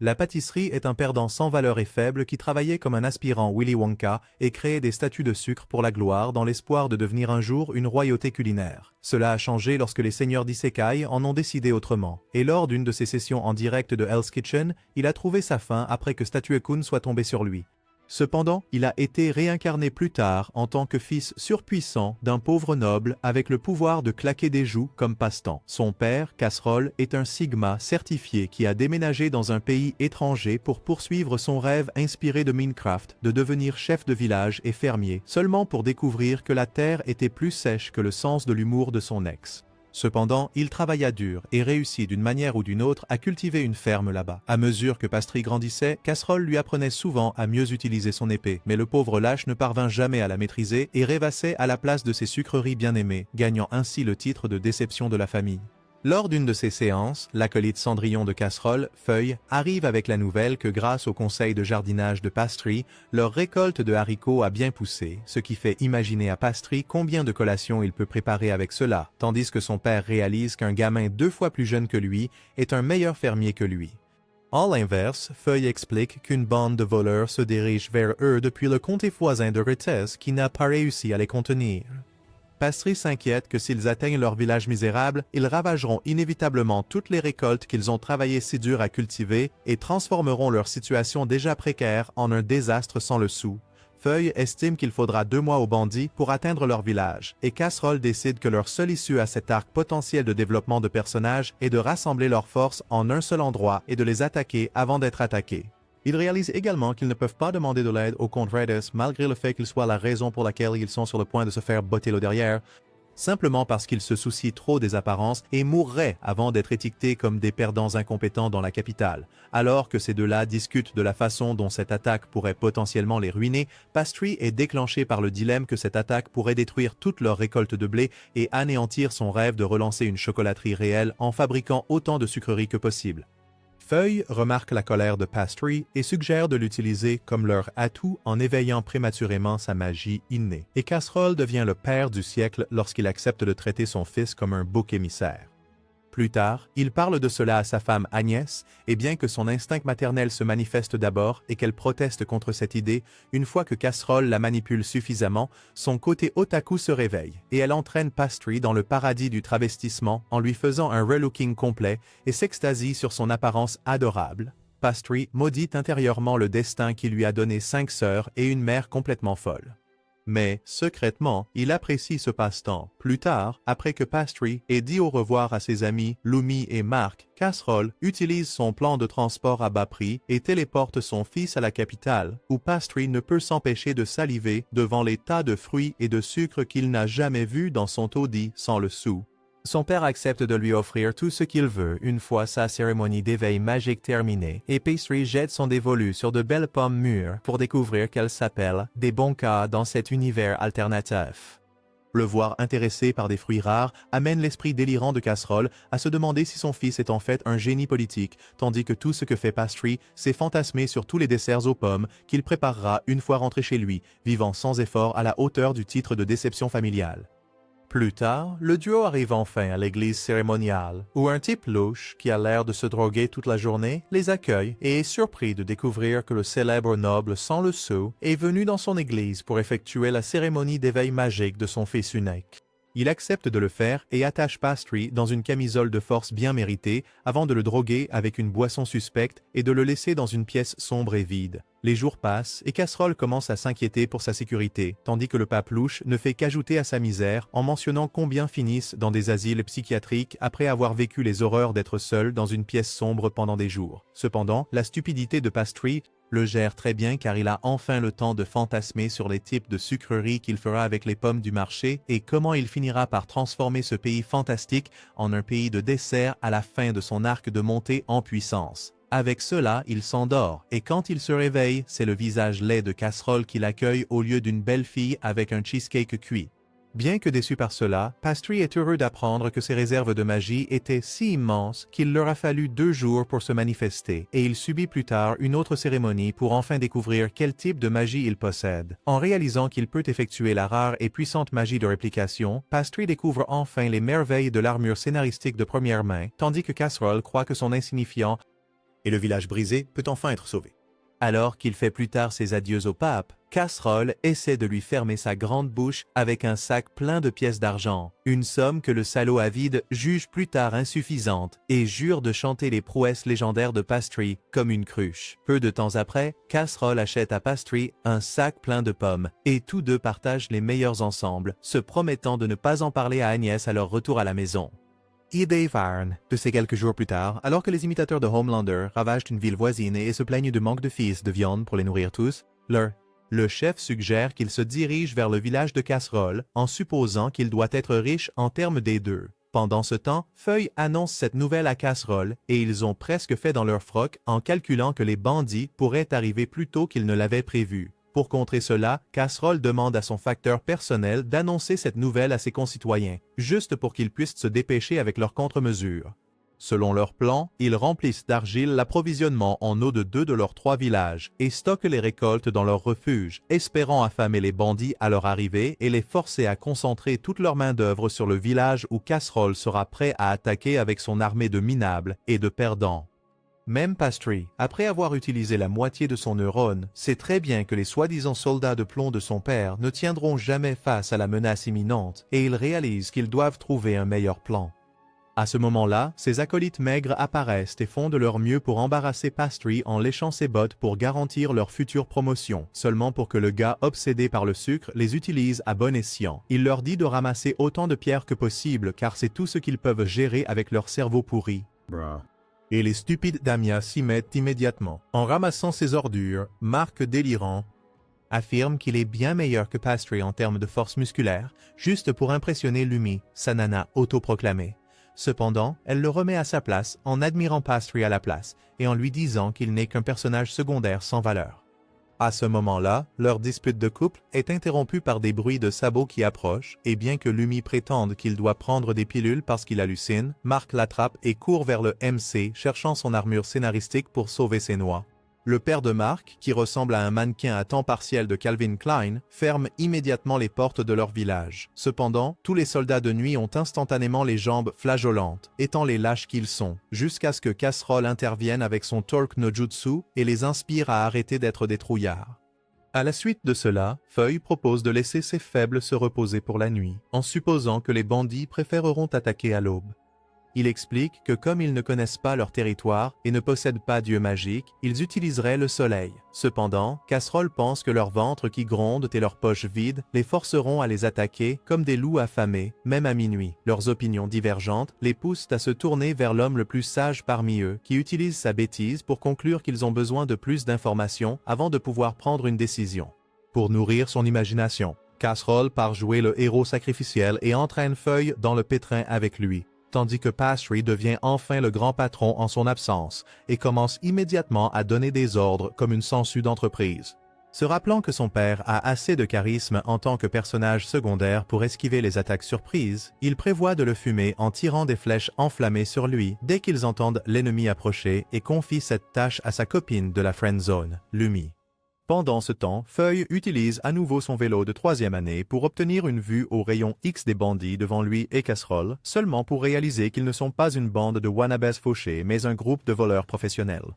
La pâtisserie est un perdant sans valeur et faible qui travaillait comme un aspirant Willy Wonka et créait des statues de sucre pour la gloire dans l'espoir de devenir un jour une royauté culinaire. Cela a changé lorsque les seigneurs d'Isekai en ont décidé autrement. Et lors d'une de ses sessions en direct de Hell's Kitchen, il a trouvé sa fin après que Statue-kun soit tombé sur lui. Cependant, il a été réincarné plus tard en tant que fils surpuissant d'un pauvre noble avec le pouvoir de claquer des joues comme passe-temps. Son père, Casserole, est un Sigma certifié qui a déménagé dans un pays étranger pour poursuivre son rêve inspiré de Minecraft de devenir chef de village et fermier, seulement pour découvrir que la terre était plus sèche que le sens de l'humour de son ex. Cependant, il travailla dur et réussit d'une manière ou d'une autre à cultiver une ferme là-bas. À mesure que Pastry grandissait, Casserole lui apprenait souvent à mieux utiliser son épée, mais le pauvre lâche ne parvint jamais à la maîtriser et rêvassait à la place de ses sucreries bien-aimées, gagnant ainsi le titre de déception de la famille. Lors d'une de ces séances, l'acolyte Cendrillon de Casserole, Feuille, arrive avec la nouvelle que grâce au conseil de jardinage de Pastry, leur récolte de haricots a bien poussé, ce qui fait imaginer à Pastry combien de collations il peut préparer avec cela, tandis que son père réalise qu'un gamin 2 fois plus jeune que lui est un meilleur fermier que lui. En l'inverse, Feuille explique qu'une bande de voleurs se dirige vers eux depuis le comté voisin de Rethès qui n'a pas réussi à les contenir. Pastry s'inquiète que s'ils atteignent leur village misérable, ils ravageront inévitablement toutes les récoltes qu'ils ont travaillé si dur à cultiver et transformeront leur situation déjà précaire en un désastre sans le sou. Feuille estime qu'il faudra 2 mois aux bandits pour atteindre leur village, et Casserole décide que leur seule issue à cet arc potentiel de développement de personnages est de rassembler leurs forces en un seul endroit et de les attaquer avant d'être attaqués. Ils réalisent également qu'ils ne peuvent pas demander de l'aide au comte Redis malgré le fait qu'il soit la raison pour laquelle ils sont sur le point de se faire botter le derrière, simplement parce qu'ils se soucient trop des apparences et mourraient avant d'être étiquetés comme des perdants incompétents dans la capitale. Alors que ces deux-là discutent de la façon dont cette attaque pourrait potentiellement les ruiner, Pastry est déclenché par le dilemme que cette attaque pourrait détruire toute leur récolte de blé et anéantir son rêve de relancer une chocolaterie réelle en fabriquant autant de sucreries que possible. Feuille remarque la colère de Pastry et suggère de l'utiliser comme leur atout en éveillant prématurément sa magie innée. Et Casserole devient le père du siècle lorsqu'il accepte de traiter son fils comme un bouc émissaire. Plus tard, il parle de cela à sa femme Agnès, et bien que son instinct maternel se manifeste d'abord et qu'elle proteste contre cette idée, une fois que Casserole la manipule suffisamment, son côté otaku se réveille, et elle entraîne Pastry dans le paradis du travestissement en lui faisant un relooking complet et s'extasie sur son apparence adorable. Pastry maudit intérieurement le destin qui lui a donné 5 sœurs et une mère complètement folle. Mais, secrètement, il apprécie ce passe-temps. Plus tard, après que Pastry ait dit au revoir à ses amis Lumi et Marc, Casserole utilise son plan de transport à bas prix et téléporte son fils à la capitale, où Pastry ne peut s'empêcher de saliver devant les tas de fruits et de sucre qu'il n'a jamais vus dans son taudis sans le sou. Son père accepte de lui offrir tout ce qu'il veut une fois sa cérémonie d'éveil magique terminée, et Pastry jette son dévolu sur de belles pommes mûres pour découvrir qu'elles s'appellent des bons cas dans cet univers alternatif. Le voir intéressé par des fruits rares amène l'esprit délirant de Casserole à se demander si son fils est en fait un génie politique, tandis que tout ce que fait Pastry, c'est fantasmer sur tous les desserts aux pommes qu'il préparera une fois rentré chez lui, vivant sans effort à la hauteur du titre de déception familiale. Plus tard, le duo arrive enfin à l'église cérémoniale, où un type louche, qui a l'air de se droguer toute la journée, les accueille et est surpris de découvrir que le célèbre noble sans le sou est venu dans son église pour effectuer la cérémonie d'éveil magique de son fils unique. Il accepte de le faire et attache Pastry dans une camisole de force bien méritée avant de le droguer avec une boisson suspecte et de le laisser dans une pièce sombre et vide. Les jours passent et Casserole commence à s'inquiéter pour sa sécurité, tandis que le pape louche ne fait qu'ajouter à sa misère en mentionnant combien finissent dans des asiles psychiatriques après avoir vécu les horreurs d'être seul dans une pièce sombre pendant des jours. Cependant, la stupidité de Pastry le gère très bien car il a enfin le temps de fantasmer sur les types de sucreries qu'il fera avec les pommes du marché et comment il finira par transformer ce pays fantastique en un pays de dessert à la fin de son arc de montée en puissance. Avec cela, il s'endort, et quand il se réveille, c'est le visage laid de Casserole qui l'accueille au lieu d'une belle fille avec un cheesecake cuit. Bien que déçu par cela, Pastry est heureux d'apprendre que ses réserves de magie étaient si immenses qu'il leur a fallu 2 jours pour se manifester, et il subit plus tard une autre cérémonie pour enfin découvrir quel type de magie il possède. En réalisant qu'il peut effectuer la rare et puissante magie de réplication, Pastry découvre enfin les merveilles de l'armure scénaristique de première main, tandis que Casserole croit que son insignifiant et le village brisé peut enfin être sauvé. Alors qu'il fait plus tard ses adieux au pape, Casserole essaie de lui fermer sa grande bouche avec un sac plein de pièces d'argent, une somme que le salaud avide juge plus tard insuffisante et jure de chanter les prouesses légendaires de Pastry comme une cruche. Peu de temps après, Casserole achète à Pastry un sac plein de pommes et tous deux partagent les meilleurs ensemble, se promettant de ne pas en parler à Agnès à leur retour à la maison. Idée Varn, de ces quelques jours plus tard, alors que les imitateurs de Homelander ravagent une ville voisine et se plaignent du manque de fils de viande pour les nourrir tous, le chef suggère qu'il se dirige vers le village de Casserole en supposant qu'il doit être riche en termes des deux. Pendant ce temps, Feuille annonce cette nouvelle à Casserole et ils ont presque fait dans leur froc en calculant que les bandits pourraient arriver plus tôt qu'ils ne l'avaient prévu. Pour contrer cela, Casserole demande à son facteur personnel d'annoncer cette nouvelle à ses concitoyens, juste pour qu'ils puissent se dépêcher avec leurs contre-mesures. Selon leur plan, ils remplissent d'argile l'approvisionnement en eau de 2 de leurs 3 villages et stockent les récoltes dans leur refuge, espérant affamer les bandits à leur arrivée et les forcer à concentrer toute leur main-d'œuvre sur le village où Casserole sera prêt à attaquer avec son armée de minables et de perdants. Même Pastry, après avoir utilisé la moitié de son neurone, sait très bien que les soi-disant soldats de plomb de son père ne tiendront jamais face à la menace imminente et il réalise qu'ils doivent trouver un meilleur plan. À ce moment-là, ses acolytes maigres apparaissent et font de leur mieux pour embarrasser Pastry en léchant ses bottes pour garantir leur future promotion, seulement pour que le gars obsédé par le sucre les utilise à bon escient. Il leur dit de ramasser autant de pierres que possible car c'est tout ce qu'ils peuvent gérer avec leur cerveau pourri. Et les stupides Damia s'y mettent immédiatement. En ramassant ses ordures, Marc délirant affirme qu'il est bien meilleur que Pastry en termes de force musculaire, juste pour impressionner Lumi, sa nana autoproclamée. Cependant, elle le remet à sa place en admirant Pastry à la place et en lui disant qu'il n'est qu'un personnage secondaire sans valeur. À ce moment-là, leur dispute de couple est interrompue par des bruits de sabots qui approchent, et bien que Lumi prétende qu'il doit prendre des pilules parce qu'il hallucine, Marc l'attrape et court vers le MC cherchant son armure scénaristique pour sauver ses noix. Le père de Marc, qui ressemble à un mannequin à temps partiel de Calvin Klein, ferme immédiatement les portes de leur village. Cependant, tous les soldats de nuit ont instantanément les jambes flageolantes, étant les lâches qu'ils sont, jusqu'à ce que Casserole intervienne avec son Torque no Jutsu et les inspire à arrêter d'être des trouillards. À la suite de cela, Feuille propose de laisser ses faibles se reposer pour la nuit, en supposant que les bandits préféreront attaquer à l'aube. Il explique que comme ils ne connaissent pas leur territoire et ne possèdent pas d'yeux magiques, ils utiliseraient le soleil. Cependant, Casserole pense que leur ventre qui gronde et leurs poches vides les forceront à les attaquer comme des loups affamés, même à minuit. Leurs opinions divergentes les poussent à se tourner vers l'homme le plus sage parmi eux, qui utilise sa bêtise pour conclure qu'ils ont besoin de plus d'informations avant de pouvoir prendre une décision. Pour nourrir son imagination, Casserole part jouer le héros sacrificiel et entraîne Feuille dans le pétrin avec lui, tandis que Pastry devient enfin le grand patron en son absence et commence immédiatement à donner des ordres comme une sangsue d'entreprise. Se rappelant que son père a assez de charisme en tant que personnage secondaire pour esquiver les attaques surprises, il prévoit de le fumer en tirant des flèches enflammées sur lui dès qu'ils entendent l'ennemi approcher et confie cette tâche à sa copine de la friend zone, Lumi. Pendant ce temps, Feuille utilise à nouveau son vélo de 3e année pour obtenir une vue au rayon X des bandits devant lui et Casserole, seulement pour réaliser qu'ils ne sont pas une bande de wannabes fauchés mais un groupe de voleurs professionnels.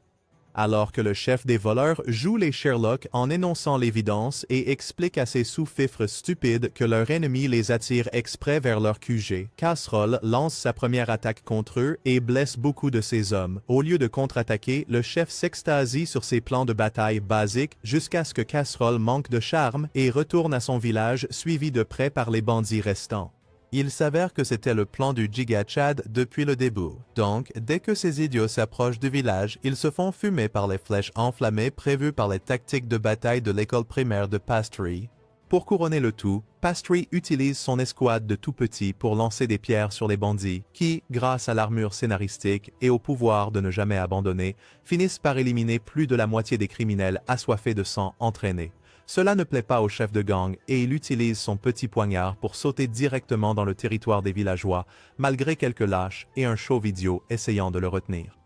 Alors que le chef des voleurs joue les Sherlock en énonçant l'évidence et explique à ses sous-fifres stupides que leur ennemi les attire exprès vers leur QG, Casserole lance sa première attaque contre eux et blesse beaucoup de ses hommes. Au lieu de contre-attaquer, le chef s'extasie sur ses plans de bataille basiques jusqu'à ce que Casserole manque de charme et retourne à son village suivi de près par les bandits restants. Il s'avère que c'était le plan du Giga Chad depuis le début. Donc, dès que ces idiots s'approchent du village, ils se font fumer par les flèches enflammées prévues par les tactiques de bataille de l'école primaire de Pastry. Pour couronner le tout, Pastry utilise son escouade de tout petits pour lancer des pierres sur les bandits, qui, grâce à l'armure scénaristique et au pouvoir de ne jamais abandonner, finissent par éliminer plus de la moitié des criminels assoiffés de sang entraînés. Cela ne plaît pas au chef de gang et il utilise son petit poignard pour sauter directement dans le territoire des villageois, malgré quelques lâches et un show vidéo essayant de le retenir.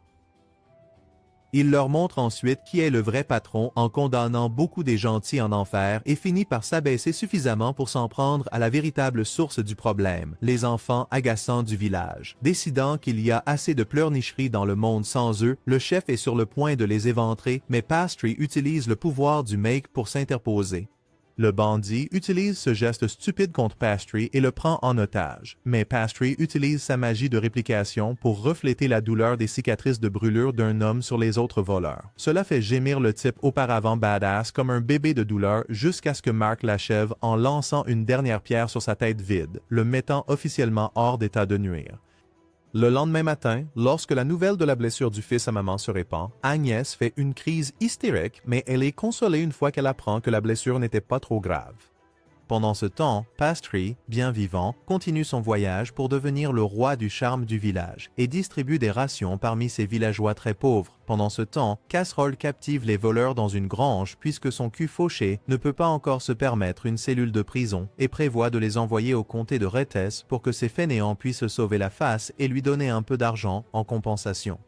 Il leur montre ensuite qui est le vrai patron en condamnant beaucoup des gentils en enfer et finit par s'abaisser suffisamment pour s'en prendre à la véritable source du problème, les enfants agaçants du village. Décidant qu'il y a assez de pleurnicheries dans le monde sans eux, le chef est sur le point de les éventrer, mais Pastry utilise le pouvoir du make pour s'interposer. Le bandit utilise ce geste stupide contre Pastry et le prend en otage. Mais Pastry utilise sa magie de réplication pour refléter la douleur des cicatrices de brûlure d'un homme sur les autres voleurs. Cela fait gémir le type auparavant badass comme un bébé de douleur jusqu'à ce que Mark l'achève en lançant une dernière pierre sur sa tête vide, le mettant officiellement hors d'état de nuire. Le lendemain matin, lorsque la nouvelle de la blessure du fils à maman se répand, Agnès fait une crise hystérique, mais elle est consolée une fois qu'elle apprend que la blessure n'était pas trop grave. Pendant ce temps, Pastry, bien vivant, continue son voyage pour devenir le roi du charme du village et distribue des rations parmi ses villageois très pauvres. Pendant ce temps, Casserole captive les voleurs dans une grange puisque son cul fauché ne peut pas encore se permettre une cellule de prison et prévoit de les envoyer au comté de Rétès pour que ces fainéants puissent sauver la face et lui donner un peu d'argent en compensation.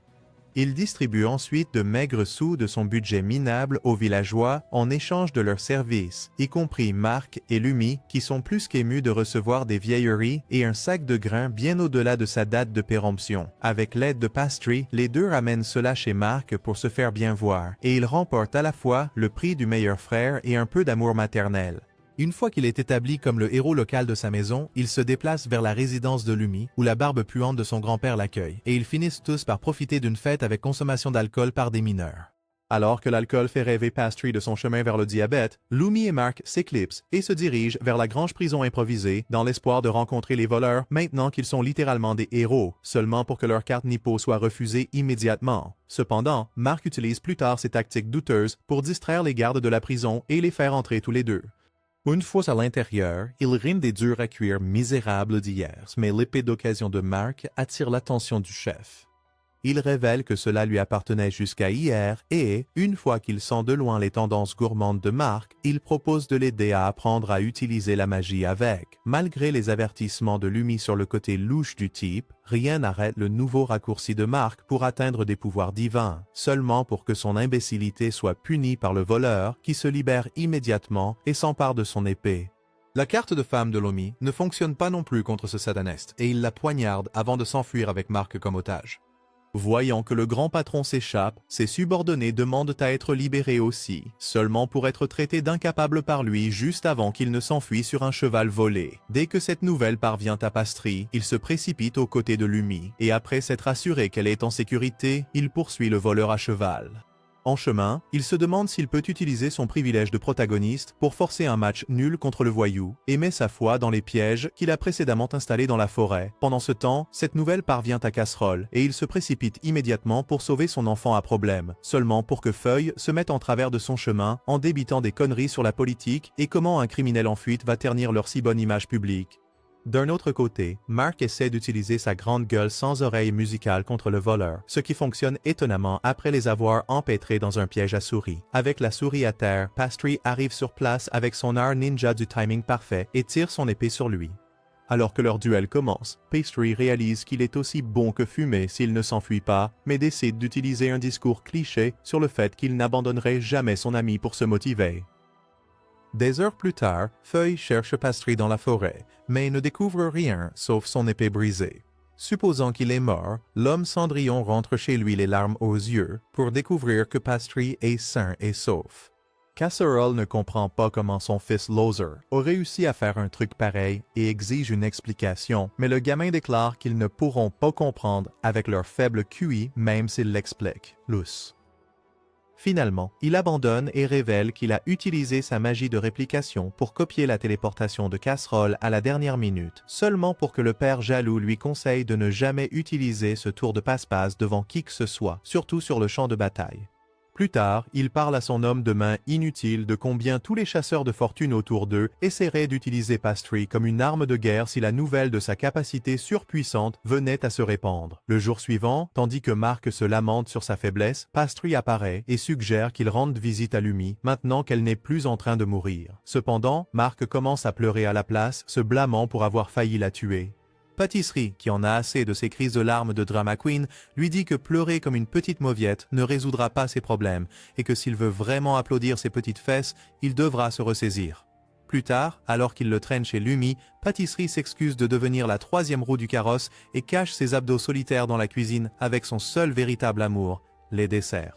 Il distribue ensuite de maigres sous de son budget minable aux villageois en échange de leurs services, y compris Mark et Lumi, qui sont plus qu'émus de recevoir des vieilleries et un sac de grains bien au-delà de sa date de péremption. Avec l'aide de Pastry, les deux ramènent cela chez Mark pour se faire bien voir, et il remporte à la fois le prix du meilleur frère et un peu d'amour maternel. Une fois qu'il est établi comme le héros local de sa maison, il se déplace vers la résidence de Lumi, où la barbe puante de son grand-père l'accueille, et ils finissent tous par profiter d'une fête avec consommation d'alcool par des mineurs. Alors que l'alcool fait rêver Pastry de son chemin vers le diabète, Lumi et Mark s'éclipsent et se dirigent vers la grange prison improvisée dans l'espoir de rencontrer les voleurs maintenant qu'ils sont littéralement des héros, seulement pour que leur carte Nippo soit refusée immédiatement. Cependant, Mark utilise plus tard ses tactiques douteuses pour distraire les gardes de la prison et les faire entrer tous les deux. Une fois à l'intérieur, il rime des durs à cuire misérables d'hier, mais l'épée d'occasion de Mark attire l'attention du chef. Il révèle que cela lui appartenait jusqu'à hier et, une fois qu'il sent de loin les tendances gourmandes de Mark, il propose de l'aider à apprendre à utiliser la magie avec. Malgré les avertissements de Lumi sur le côté louche du type, rien n'arrête le nouveau raccourci de Mark pour atteindre des pouvoirs divins, seulement pour que son imbécilité soit punie par le voleur qui se libère immédiatement et s'empare de son épée. La carte de femme de Lumi ne fonctionne pas non plus contre ce sataniste et il la poignarde avant de s'enfuir avec Mark comme otage. Voyant que le grand patron s'échappe, ses subordonnés demandent à être libérés aussi, seulement pour être traités d'incapables par lui juste avant qu'il ne s'enfuit sur un cheval volé. Dès que cette nouvelle parvient à Pastry, il se précipite aux côtés de Lumi, et après s'être assuré qu'elle est en sécurité, il poursuit le voleur à cheval. En chemin, il se demande s'il peut utiliser son privilège de protagoniste pour forcer un match nul contre le voyou et met sa foi dans les pièges qu'il a précédemment installés dans la forêt. Pendant ce temps, cette nouvelle parvient à Casserole et il se précipite immédiatement pour sauver son enfant à problème, seulement pour que Feuille se mette en travers de son chemin en débitant des conneries sur la politique et comment un criminel en fuite va ternir leur si bonne image publique. D'un autre côté, Mark essaie d'utiliser sa grande gueule sans oreille musicale contre le voleur, ce qui fonctionne étonnamment après les avoir empêtrés dans un piège à souris. Avec la souris à terre, Pastry arrive sur place avec son art ninja du timing parfait et tire son épée sur lui. Alors que leur duel commence, Pastry réalise qu'il est aussi bon que fumé s'il ne s'enfuit pas, mais décide d'utiliser un discours cliché sur le fait qu'il n'abandonnerait jamais son ami pour se motiver. Des heures plus tard, Feuille cherche Pastry dans la forêt, mais ne découvre rien sauf son épée brisée. Supposant qu'il est mort, l'homme Cendrillon rentre chez lui les larmes aux yeux pour découvrir que Pastry est sain et sauf. Casserole ne comprend pas comment son fils Loser a réussi à faire un truc pareil et exige une explication, mais le gamin déclare qu'ils ne pourront pas comprendre avec leur faible QI même s'il l'explique. Lousse. Finalement, il abandonne et révèle qu'il a utilisé sa magie de réplication pour copier la téléportation de Casserole à la dernière minute, seulement pour que le père jaloux lui conseille de ne jamais utiliser ce tour de passe-passe devant qui que ce soit, surtout sur le champ de bataille. Plus tard, il parle à son homme de main inutile de combien tous les chasseurs de fortune autour d'eux essaieraient d'utiliser Pastry comme une arme de guerre si la nouvelle de sa capacité surpuissante venait à se répandre. Le jour suivant, tandis que Mark se lamente sur sa faiblesse, Pastry apparaît et suggère qu'il rende visite à Lumi, maintenant qu'elle n'est plus en train de mourir. Cependant, Mark commence à pleurer à la place, se blâmant pour avoir failli la tuer. Pâtisserie, qui en a assez de ses crises de larmes de drama queen, lui dit que pleurer comme une petite mauviette ne résoudra pas ses problèmes et que s'il veut vraiment applaudir ses petites fesses, il devra se ressaisir. Plus tard, alors qu'il le traîne chez Lumi, Pâtisserie s'excuse de devenir la troisième roue du carrosse et cache ses abdos solitaires dans la cuisine avec son seul véritable amour, les desserts.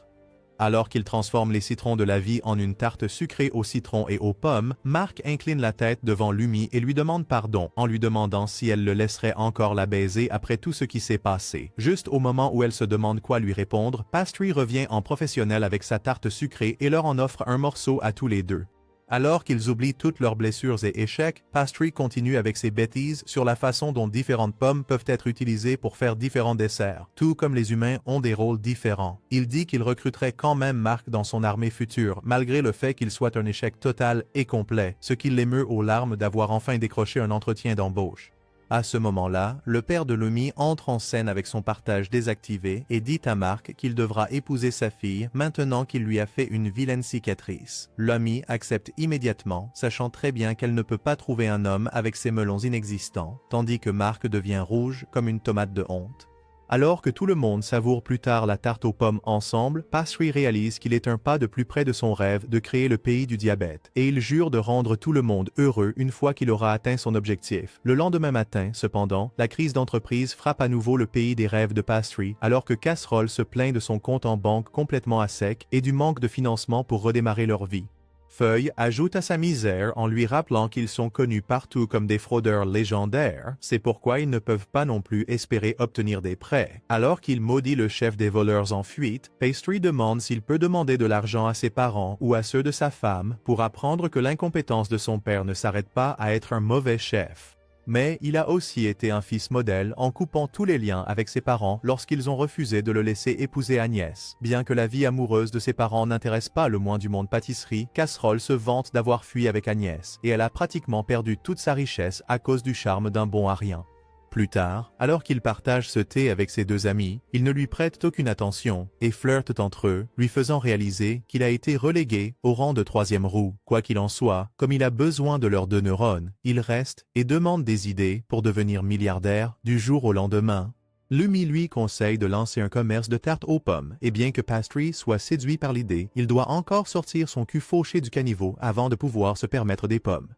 Alors qu'il transforme les citrons de la vie en une tarte sucrée au citron et aux pommes, Mark incline la tête devant Lumi et lui demande pardon en lui demandant si elle le laisserait encore la baiser après tout ce qui s'est passé. Juste au moment où elle se demande quoi lui répondre, Pastry revient en professionnel avec sa tarte sucrée et leur en offre un morceau à tous les deux. Alors qu'ils oublient toutes leurs blessures et échecs, Pastry continue avec ses bêtises sur la façon dont différentes pommes peuvent être utilisées pour faire différents desserts, tout comme les humains ont des rôles différents. Il dit qu'il recruterait quand même Mark dans son armée future, malgré le fait qu'il soit un échec total et complet, ce qui l'émeut aux larmes d'avoir enfin décroché un entretien d'embauche. À ce moment-là, le père de Lumi entre en scène avec son partage désactivé et dit à Mark qu'il devra épouser sa fille maintenant qu'il lui a fait une vilaine cicatrice. Lumi accepte immédiatement, sachant très bien qu'elle ne peut pas trouver un homme avec ses melons inexistants, tandis que Mark devient rouge comme une tomate de honte. Alors que tout le monde savoure plus tard la tarte aux pommes ensemble, Pastry réalise qu'il est un pas de plus près de son rêve de créer le pays du diabète, et il jure de rendre tout le monde heureux une fois qu'il aura atteint son objectif. Le lendemain matin, cependant, la crise d'entreprise frappe à nouveau le pays des rêves de Pastry, alors que Casserole se plaint de son compte en banque complètement à sec et du manque de financement pour redémarrer leur vie. Feuille ajoute à sa misère en lui rappelant qu'ils sont connus partout comme des fraudeurs légendaires, c'est pourquoi ils ne peuvent pas non plus espérer obtenir des prêts. Alors qu'il maudit le chef des voleurs en fuite, Pastry demande s'il peut demander de l'argent à ses parents ou à ceux de sa femme pour apprendre que l'incompétence de son père ne s'arrête pas à être un mauvais chef. Mais il a aussi été un fils modèle en coupant tous les liens avec ses parents lorsqu'ils ont refusé de le laisser épouser Agnès. Bien que la vie amoureuse de ses parents n'intéresse pas le moins du monde pâtisserie, Casserole se vante d'avoir fui avec Agnès, et elle a pratiquement perdu toute sa richesse à cause du charme d'un bon à rien. Plus tard, alors qu'il partage ce thé avec ses deux amis, ils ne lui prêtent aucune attention et flirtent entre eux, lui faisant réaliser qu'il a été relégué au rang de troisième roue. Quoi qu'il en soit, comme il a besoin de leurs deux neurones, il reste et demande des idées pour devenir milliardaire du jour au lendemain. Lumi lui conseille de lancer un commerce de tartes aux pommes, et bien que Pastry soit séduit par l'idée, il doit encore sortir son cul fauché du caniveau avant de pouvoir se permettre des pommes.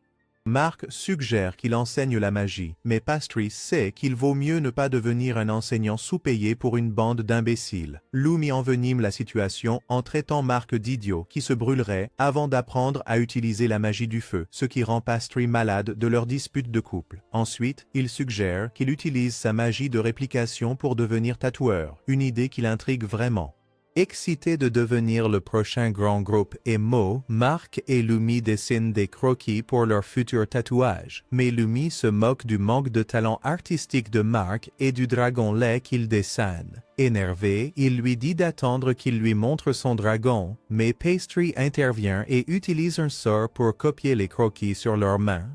Mark suggère qu'il enseigne la magie, mais Pastry sait qu'il vaut mieux ne pas devenir un enseignant sous-payé pour une bande d'imbéciles. Lumi envenime la situation en traitant Mark d'idiot qui se brûlerait avant d'apprendre à utiliser la magie du feu, ce qui rend Pastry malade de leur dispute de couple. Ensuite, il suggère qu'il utilise sa magie de réplication pour devenir tatoueur, une idée qui l'intrigue vraiment. Excité de devenir le prochain grand groupe emo, Mark et Lumi dessinent des croquis pour leur futur tatouage. Mais Lumi se moque du manque de talent artistique de Mark et du dragon laid qu'il dessine. Énervé, il lui dit d'attendre qu'il lui montre son dragon, mais Pastry intervient et utilise un sort pour copier les croquis sur leurs mains.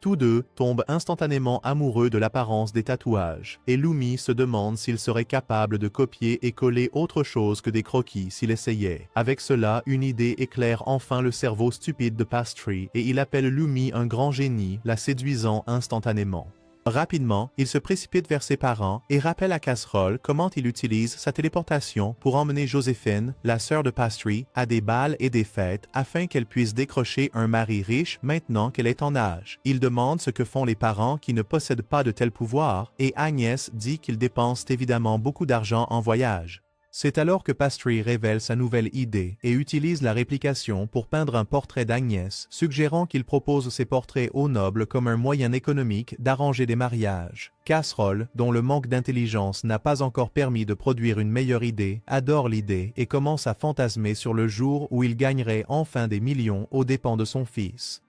Tous deux tombent instantanément amoureux de l'apparence des tatouages, et Lumi se demande s'il serait capable de copier et coller autre chose que des croquis s'il essayait. Avec cela, une idée éclaire enfin le cerveau stupide de Pastry, et il appelle Lumi un grand génie, la séduisant instantanément. Rapidement, il se précipite vers ses parents et rappelle à Casserole comment il utilise sa téléportation pour emmener Joséphine, la sœur de Pastry, à des bals et des fêtes afin qu'elle puisse décrocher un mari riche maintenant qu'elle est en âge. Il demande ce que font les parents qui ne possèdent pas de tels pouvoirs et Agnès dit qu'ils dépensent évidemment beaucoup d'argent en voyage. C'est alors que Pastry révèle sa nouvelle idée et utilise la réplication pour peindre un portrait d'Agnès, suggérant qu'il propose ses portraits aux nobles comme un moyen économique d'arranger des mariages. Casserole, dont le manque d'intelligence n'a pas encore permis de produire une meilleure idée, adore l'idée et commence à fantasmer sur le jour où il gagnerait enfin des millions aux dépens de son fils.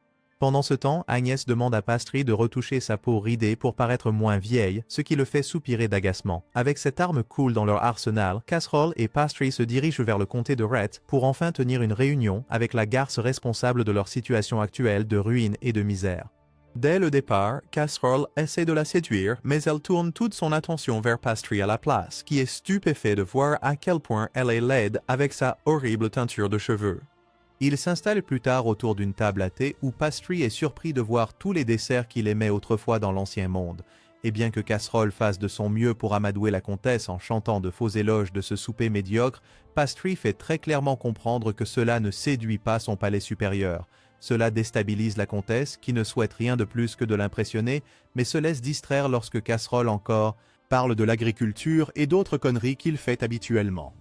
Pendant ce temps, Agnès demande à Pastry de retoucher sa peau ridée pour paraître moins vieille, ce qui le fait soupirer d'agacement. Avec cette arme cool dans leur arsenal, Casserole et Pastry se dirigent vers le comté de Rhett pour enfin tenir une réunion avec la garce responsable de leur situation actuelle de ruine et de misère. Dès le départ, Casserole essaie de la séduire, mais elle tourne toute son attention vers Pastry à la place, qui est stupéfait de voir à quel point elle est laide avec sa horrible teinture de cheveux. Il s'installe plus tard autour d'une table à thé où Pastry est surpris de voir tous les desserts qu'il aimait autrefois dans l'ancien monde. Et bien que Casserole fasse de son mieux pour amadouer la comtesse en chantant de faux éloges de ce souper médiocre, Pastry fait très clairement comprendre que cela ne séduit pas son palais supérieur. Cela déstabilise la comtesse, qui ne souhaite rien de plus que de l'impressionner, mais se laisse distraire lorsque Casserole encore parle de l'agriculture et d'autres conneries qu'il fait habituellement.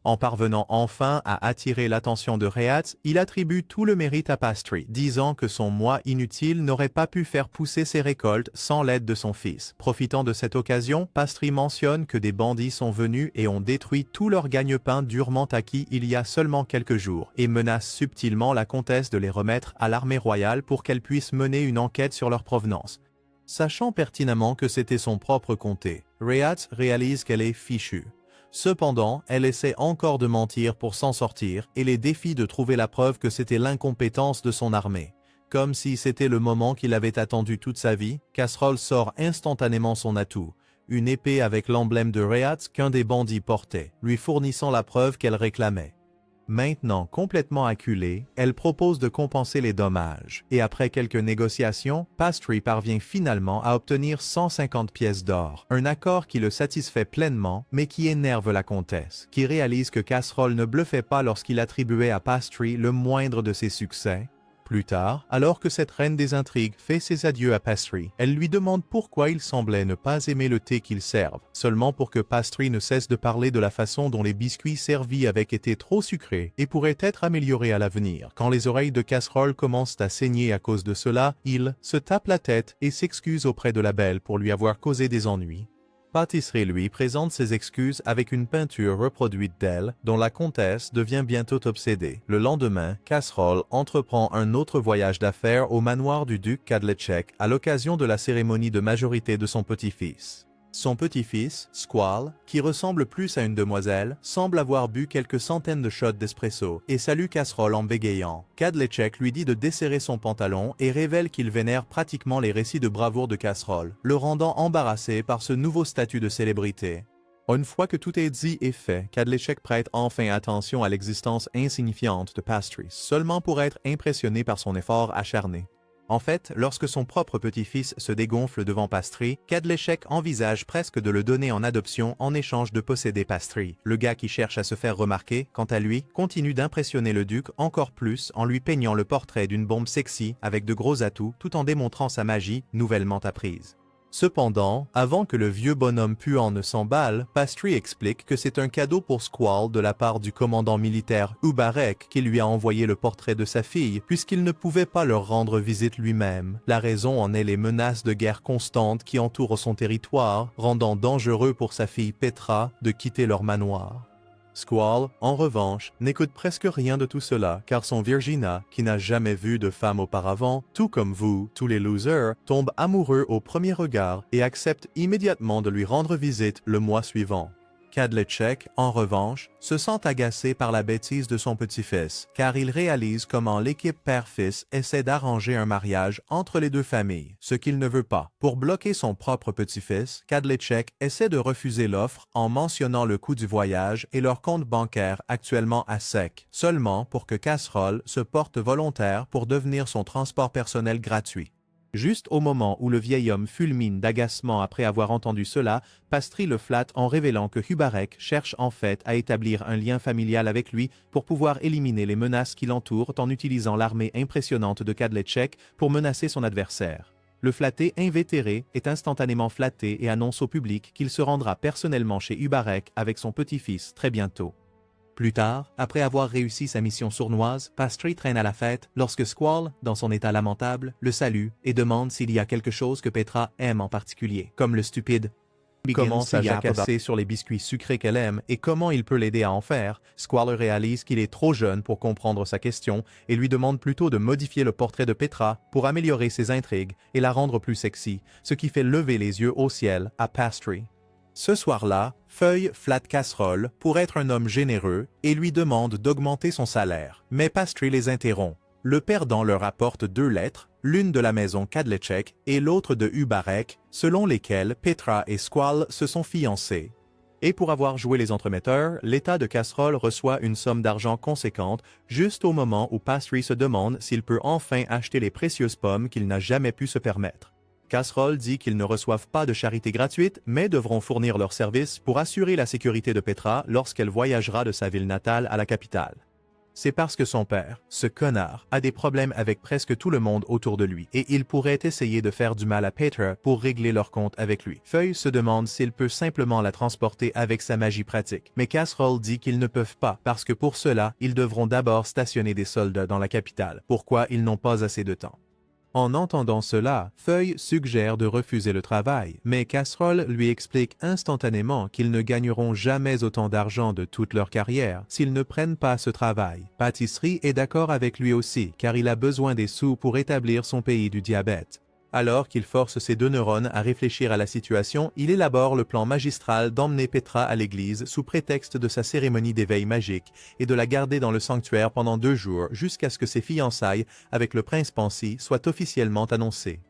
En parvenant enfin à attirer l'attention de Rhéac, il attribue tout le mérite à Pastry, disant que son moi inutile n'aurait pas pu faire pousser ses récoltes sans l'aide de son fils. Profitant de cette occasion, Pastry mentionne que des bandits sont venus et ont détruit tout leur gagne-pain durement acquis il y a seulement quelques jours, et menace subtilement la comtesse de les remettre à l'armée royale pour qu'elle puisse mener une enquête sur leur provenance. Sachant pertinemment que c'était son propre comté, Rhéac réalise qu'elle est fichue. Cependant, elle essaie encore de mentir pour s'en sortir et les défie de trouver la preuve que c'était l'incompétence de son armée. Comme si c'était le moment qu'il avait attendu toute sa vie, Casserole sort instantanément son atout, une épée avec l'emblème de Rhéac qu'un des bandits portait, lui fournissant la preuve qu'elle réclamait. Maintenant complètement acculée, elle propose de compenser les dommages, et après quelques négociations, Pastry parvient finalement à obtenir 150 pièces d'or, un accord qui le satisfait pleinement, mais qui énerve la comtesse, qui réalise que Casserole ne bluffait pas lorsqu'il attribuait à Pastry le moindre de ses succès. Plus tard, alors que cette reine des intrigues fait ses adieux à Pastry, elle lui demande pourquoi il semblait ne pas aimer le thé qu'ils servent, seulement pour que Pastry ne cesse de parler de la façon dont les biscuits servis avaient été trop sucrés et pourraient être améliorés à l'avenir. Quand les oreilles de Casserole commencent à saigner à cause de cela, il se tape la tête et s'excuse auprès de la belle pour lui avoir causé des ennuis. Pâtisserie lui présente ses excuses avec une peinture reproduite d'elle, dont la comtesse devient bientôt obsédée. Le lendemain, Casserole entreprend un autre voyage d'affaires au manoir du duc Kadlecek à l'occasion de la cérémonie de majorité de son petit-fils. Son petit-fils, Squall, qui ressemble plus à une demoiselle, semble avoir bu quelques centaines de shots d'espresso et salue Casserole en bégayant. Kadlecek lui dit de desserrer son pantalon et révèle qu'il vénère pratiquement les récits de bravoure de Casserole, le rendant embarrassé par ce nouveau statut de célébrité. Une fois que tout est dit et fait, Kadlecek prête enfin attention à l'existence insignifiante de Pastry, seulement pour être impressionné par son effort acharné. En fait, lorsque son propre petit-fils se dégonfle devant Pastry, Kadlecek envisage presque de le donner en adoption en échange de posséder Pastry. Le gars qui cherche à se faire remarquer, quant à lui, continue d'impressionner le duc encore plus en lui peignant le portrait d'une bombe sexy avec de gros atouts tout en démontrant sa magie nouvellement apprise. Cependant, avant que le vieux bonhomme puant ne s'emballe, Pastry explique que c'est un cadeau pour Squall de la part du commandant militaire Ubarek qui lui a envoyé le portrait de sa fille, puisqu'il ne pouvait pas leur rendre visite lui-même. La raison en est les menaces de guerre constantes qui entourent son territoire, rendant dangereux pour sa fille Petra de quitter leur manoir. Squall, en revanche, n'écoute presque rien de tout cela, car son Virginia, qui n'a jamais vu de femme auparavant, tout comme vous, tous les losers, tombe amoureux au premier regard et accepte immédiatement de lui rendre visite le mois suivant. Kadlecek, en revanche, se sent agacé par la bêtise de son petit-fils, car il réalise comment l'équipe père-fils essaie d'arranger un mariage entre les deux familles, ce qu'il ne veut pas. Pour bloquer son propre petit-fils, Kadlecek essaie de refuser l'offre en mentionnant le coût du voyage et leur compte bancaire actuellement à sec, seulement pour que Casserole se porte volontaire pour devenir son transport personnel gratuit. Juste au moment où le vieil homme fulmine d'agacement après avoir entendu cela, Pastry le flatte en révélant que Ubarek cherche en fait à établir un lien familial avec lui pour pouvoir éliminer les menaces qui l'entourent en utilisant l'armée impressionnante de Kadlecek pour menacer son adversaire. Le flatté invétéré est instantanément flatté et annonce au public qu'il se rendra personnellement chez Ubarek avec son petit-fils très bientôt. Plus tard, après avoir réussi sa mission sournoise, Pastry traîne à la fête lorsque Squall, dans son état lamentable, le salue et demande s'il y a quelque chose que Petra aime en particulier, comme le stupide. Il commence à jacasser sur les biscuits sucrés qu'elle aime et comment il peut l'aider à en faire. Squall réalise qu'il est trop jeune pour comprendre sa question et lui demande plutôt de modifier le portrait de Petra pour améliorer ses intrigues et la rendre plus sexy, ce qui fait lever les yeux au ciel à Pastry. Ce soir-là, Feuille flatte Casserole pour être un homme généreux et lui demande d'augmenter son salaire. Mais Pastry les interrompt. Le perdant leur apporte 2 lettres, l'une de la maison Kadlecek et l'autre de Ubarek, selon lesquelles Petra et Squall se sont fiancés. Et pour avoir joué les entremetteurs, l'État de Casserole reçoit une somme d'argent conséquente juste au moment où Pastry se demande s'il peut enfin acheter les précieuses pommes qu'il n'a jamais pu se permettre. Casserole dit qu'ils ne reçoivent pas de charité gratuite, mais devront fournir leurs services pour assurer la sécurité de Petra lorsqu'elle voyagera de sa ville natale à la capitale. C'est parce que son père, ce connard, a des problèmes avec presque tout le monde autour de lui et il pourrait essayer de faire du mal à Petra pour régler leur compte avec lui. Feuille se demande s'il peut simplement la transporter avec sa magie pratique, mais Casserole dit qu'ils ne peuvent pas parce que pour cela, ils devront d'abord stationner des soldats dans la capitale. Pourquoi ils n'ont pas assez de temps? En entendant cela, Feuille suggère de refuser le travail, mais Casserole lui explique instantanément qu'ils ne gagneront jamais autant d'argent de toute leur carrière s'ils ne prennent pas ce travail. Pâtisserie est d'accord avec lui aussi, car il a besoin des sous pour établir son pays du diabète. Alors qu'il force ses deux neurones à réfléchir à la situation, il élabore le plan magistral d'emmener Petra à l'église sous prétexte de sa cérémonie d'éveil magique et de la garder dans le sanctuaire pendant 2 jours jusqu'à ce que ses fiançailles avec le prince Pansy soient officiellement annoncées.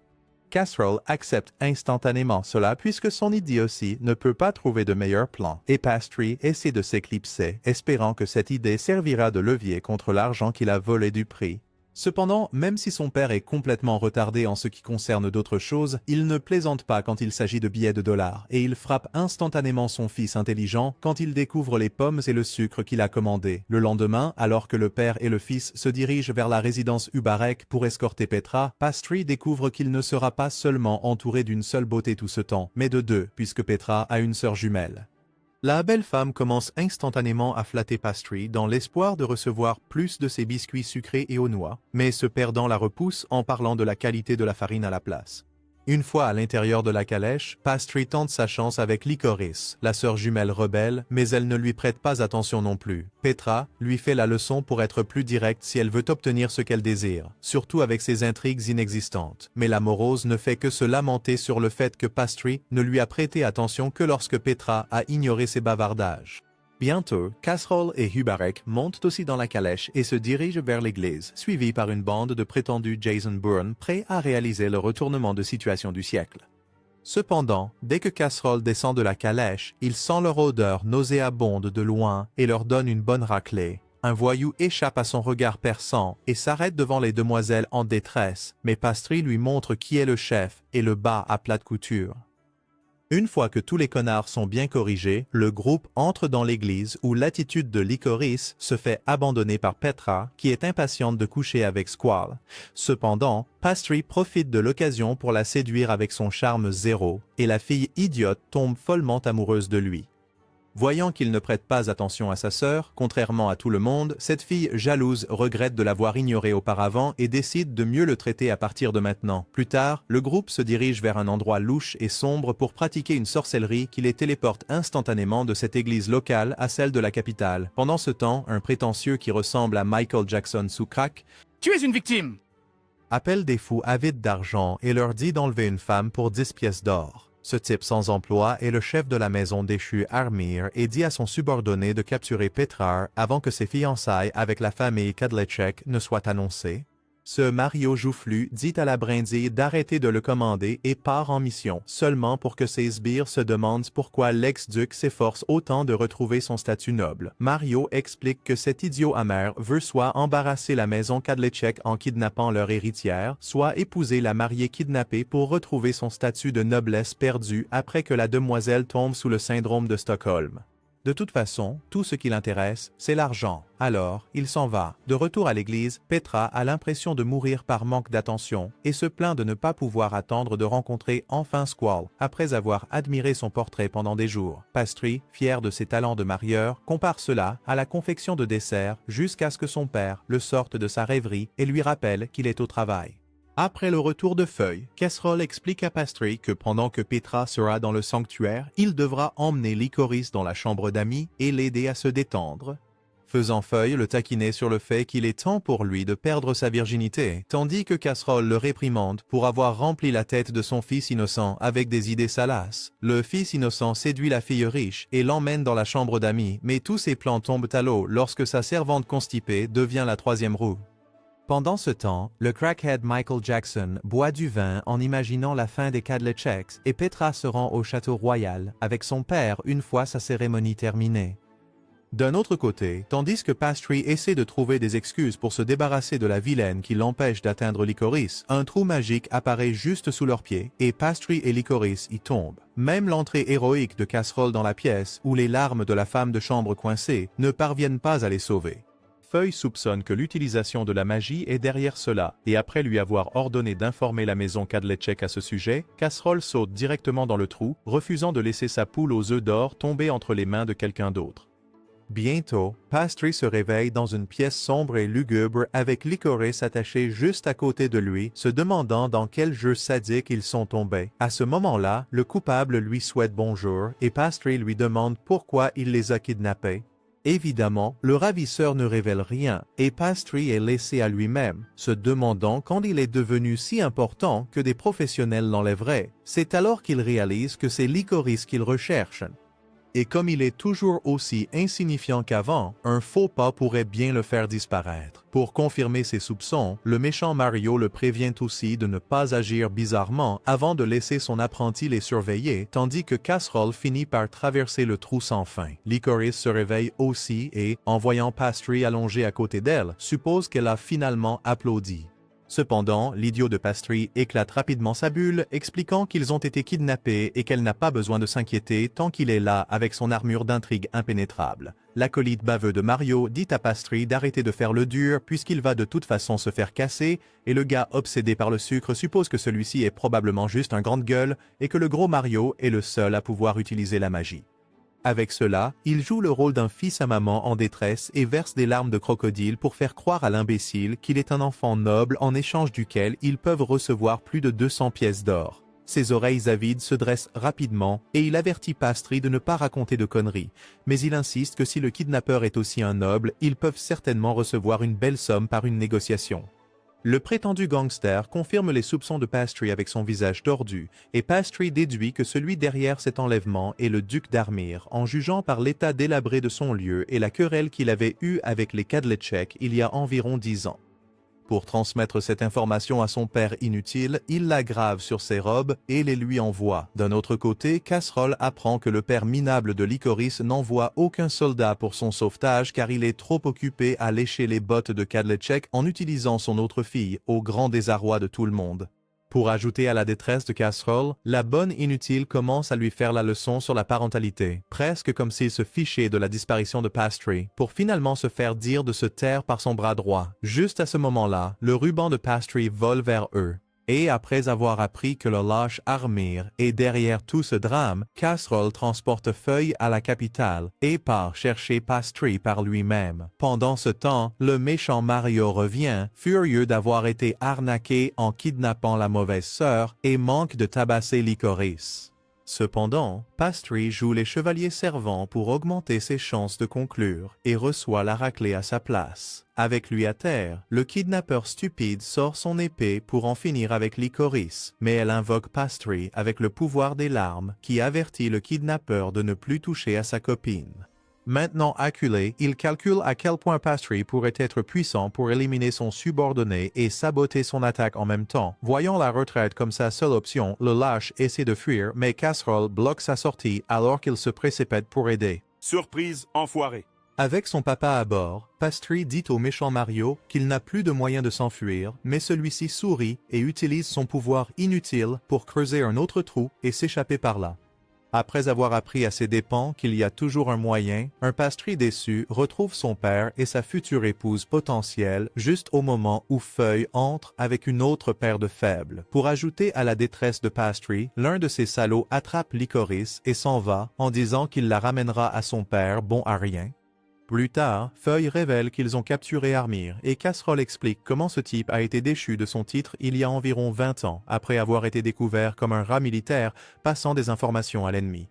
Casserole accepte instantanément cela puisque son idiotie ne peut pas trouver de meilleur plan et Pastry essaie de s'éclipser, espérant que cette idée servira de levier contre l'argent qu'il a volé du prix. Cependant, même si son père est complètement retardé en ce qui concerne d'autres choses, il ne plaisante pas quand il s'agit de billets de dollars, et il frappe instantanément son fils intelligent quand il découvre les pommes et le sucre qu'il a commandés. Le lendemain, alors que le père et le fils se dirigent vers la résidence Ubarek pour escorter Petra, Pastry découvre qu'il ne sera pas seulement entouré d'une seule beauté tout ce temps, mais de 2, puisque Petra a une sœur jumelle. La belle femme commence instantanément à flatter Pastry dans l'espoir de recevoir plus de ses biscuits sucrés et aux noix, mais se perdant la repousse en parlant de la qualité de la farine à la place. Une fois à l'intérieur de la calèche, Pastry tente sa chance avec Licorice, la sœur jumelle rebelle, mais elle ne lui prête pas attention non plus. Petra lui fait la leçon pour être plus directe si elle veut obtenir ce qu'elle désire, surtout avec ses intrigues inexistantes. Mais la morose ne fait que se lamenter sur le fait que Pastry ne lui a prêté attention que lorsque Petra a ignoré ses bavardages. Bientôt, Casserole et Ubarek montent aussi dans la calèche et se dirigent vers l'église, suivis par une bande de prétendus Jason Bourne prêts à réaliser le retournement de situation du siècle. Cependant, dès que Casserole descend de la calèche, il sent leur odeur nauséabonde de loin et leur donne une bonne raclée. Un voyou échappe à son regard perçant et s'arrête devant les demoiselles en détresse, mais Pastry lui montre qui est le chef et le bat à plat de couture. Une fois que tous les connards sont bien corrigés, le groupe entre dans l'église où l'attitude de Licorice se fait abandonner par Petra, qui est impatiente de coucher avec Squall. Cependant, Pastry profite de l'occasion pour la séduire avec son charme zéro, et la fille idiote tombe follement amoureuse de lui. Voyant qu'il ne prête pas attention à sa sœur, contrairement à tout le monde, cette fille jalouse regrette de l'avoir ignoré auparavant et décide de mieux le traiter à partir de maintenant. Plus tard, le groupe se dirige vers un endroit louche et sombre pour pratiquer une sorcellerie qui les téléporte instantanément de cette église locale à celle de la capitale. Pendant ce temps, un prétentieux qui ressemble à Michael Jackson sous crack « Tu es une victime !» appelle des fous avides d'argent et leur dit d'enlever une femme pour 10 pièces d'or. Ce type sans emploi est le chef de la maison déchue Armir et dit à son subordonné de capturer Petra avant que ses fiançailles avec la famille Kadlecek ne soient annoncées. Ce Mario joufflu dit à la brindille d'arrêter de le commander et part en mission, seulement pour que ses sbires se demandent pourquoi l'ex-duc s'efforce autant de retrouver son statut noble. Mario explique que cet idiot amer veut soit embarrasser la maison Kadlecek en kidnappant leur héritière, soit épouser la mariée kidnappée pour retrouver son statut de noblesse perdu après que la demoiselle tombe sous le syndrome de Stockholm. De toute façon, tout ce qui l'intéresse, c'est l'argent. Alors, il s'en va. De retour à l'église, Petra a l'impression de mourir par manque d'attention et se plaint de ne pas pouvoir attendre de rencontrer enfin Squall, après avoir admiré son portrait pendant des jours. Pastry, fier de ses talents de marieur, compare cela à la confection de desserts jusqu'à ce que son père le sorte de sa rêverie et lui rappelle qu'il est au travail. Après le retour de Feuille, Casserole explique à Pastry que pendant que Petra sera dans le sanctuaire, il devra emmener Licorice dans la chambre d'amis et l'aider à se détendre, faisant Feuille le taquiner sur le fait qu'il est temps pour lui de perdre sa virginité, tandis que Casserole le réprimande pour avoir rempli la tête de son fils innocent avec des idées salaces. Le fils innocent séduit la fille riche et l'emmène dans la chambre d'amis, mais tous ses plans tombent à l'eau lorsque sa servante constipée devient la troisième roue. Pendant ce temps, le crackhead Michael Jackson boit du vin en imaginant la fin des Kadleceks et Petra se rend au château royal avec son père une fois sa cérémonie terminée. D'un autre côté, tandis que Pastry essaie de trouver des excuses pour se débarrasser de la vilaine qui l'empêche d'atteindre Licorice, un trou magique apparaît juste sous leurs pieds et Pastry et Licorice y tombent. Même l'entrée héroïque de Casserole dans la pièce ou les larmes de la femme de chambre coincée ne parviennent pas à les sauver. Feuille soupçonne que l'utilisation de la magie est derrière cela, et après lui avoir ordonné d'informer la maison Kadlecek à ce sujet, Casserole saute directement dans le trou, refusant de laisser sa poule aux œufs d'or tomber entre les mains de quelqu'un d'autre. Bientôt, Pastry se réveille dans une pièce sombre et lugubre avec Licorice attaché juste à côté de lui, se demandant dans quel jeu sadique ils sont tombés. À ce moment-là, le coupable lui souhaite bonjour et Pastry lui demande pourquoi il les a kidnappés. Évidemment, le ravisseur ne révèle rien et Pastry est laissé à lui-même, se demandant quand il est devenu si important que des professionnels l'enlèveraient. C'est alors qu'il réalise que c'est Licorice qu'il recherche. Et comme il est toujours aussi insignifiant qu'avant, un faux pas pourrait bien le faire disparaître. Pour confirmer ses soupçons, le méchant Mario le prévient aussi de ne pas agir bizarrement avant de laisser son apprenti les surveiller, tandis que Casserole finit par traverser le trou sans fin. Licorice se réveille aussi et, en voyant Pastry allongé à côté d'elle, suppose qu'elle a finalement applaudi. Cependant, l'idiot de Pastry éclate rapidement sa bulle, expliquant qu'ils ont été kidnappés et qu'elle n'a pas besoin de s'inquiéter tant qu'il est là avec son armure d'intrigue impénétrable. L'acolyte baveux de Mario dit à Pastry d'arrêter de faire le dur puisqu'il va de toute façon se faire casser, et le gars obsédé par le sucre suppose que celui-ci est probablement juste un grande gueule et que le gros Mario est le seul à pouvoir utiliser la magie. Avec cela, il joue le rôle d'un fils à maman en détresse et verse des larmes de crocodile pour faire croire à l'imbécile qu'il est un enfant noble en échange duquel ils peuvent recevoir plus de 200 pièces d'or. Ses oreilles avides se dressent rapidement et il avertit Pastry de ne pas raconter de conneries, mais il insiste que si le kidnappeur est aussi un noble, ils peuvent certainement recevoir une belle somme par une négociation. Le prétendu gangster confirme les soupçons de Pastry avec son visage tordu, et Pastry déduit que celui derrière cet enlèvement est le duc d'Armir, en jugeant par l'état délabré de son lieu et la querelle qu'il avait eue avec les Kadlecek il y a environ 10 ans. Pour transmettre cette information à son père inutile, il la grave sur ses robes et les lui envoie. D'un autre côté, Casserole apprend que le père minable de Licorice n'envoie aucun soldat pour son sauvetage car il est trop occupé à lécher les bottes de Kadlecek en utilisant son autre fille, au grand désarroi de tout le monde. Pour ajouter à la détresse de Casserole, la bonne inutile commence à lui faire la leçon sur la parentalité, presque comme s'il se fichait de la disparition de Pastry, pour finalement se faire dire de se taire par son bras droit. Juste à ce moment-là, le ruban de Pastry vole vers eux. Et après avoir appris que le lâche Armir est derrière tout ce drame, Casserole transporte Feuille à la capitale et part chercher Pastry par lui-même. Pendant ce temps, le méchant Mario revient, furieux d'avoir été arnaqué en kidnappant la mauvaise sœur et manque de tabasser Licorice. Cependant, Pastry joue les chevaliers servants pour augmenter ses chances de conclure et reçoit la raclée à sa place. Avec lui à terre, le kidnappeur stupide sort son épée pour en finir avec Licorice, mais elle invoque Pastry avec le pouvoir des larmes qui avertit le kidnappeur de ne plus toucher à sa copine. Maintenant acculé, il calcule à quel point Pastry pourrait être puissant pour éliminer son subordonné et saboter son attaque en même temps. Voyant la retraite comme sa seule option, le lâche essaie de fuir, mais Casserole bloque sa sortie alors qu'il se précipite pour aider. Surprise, enfoiré. Avec son papa à bord, Pastry dit au méchant Mario qu'il n'a plus de moyen de s'enfuir, mais celui-ci sourit et utilise son pouvoir inutile pour creuser un autre trou et s'échapper par là. Après avoir appris à ses dépens qu'il y a toujours un moyen, un Pastry déçu retrouve son père et sa future épouse potentielle juste au moment où Feuille entre avec une autre paire de faibles. Pour ajouter à la détresse de Pastry, l'un de ces salauds attrape Licorice et s'en va en disant qu'il la ramènera à son père bon à rien. Plus tard, Feuille révèle qu'ils ont capturé Armir et Casserole explique comment ce type a été déchu de son titre il y a environ 20 ans, après avoir été découvert comme un rat militaire passant des informations à l'ennemi.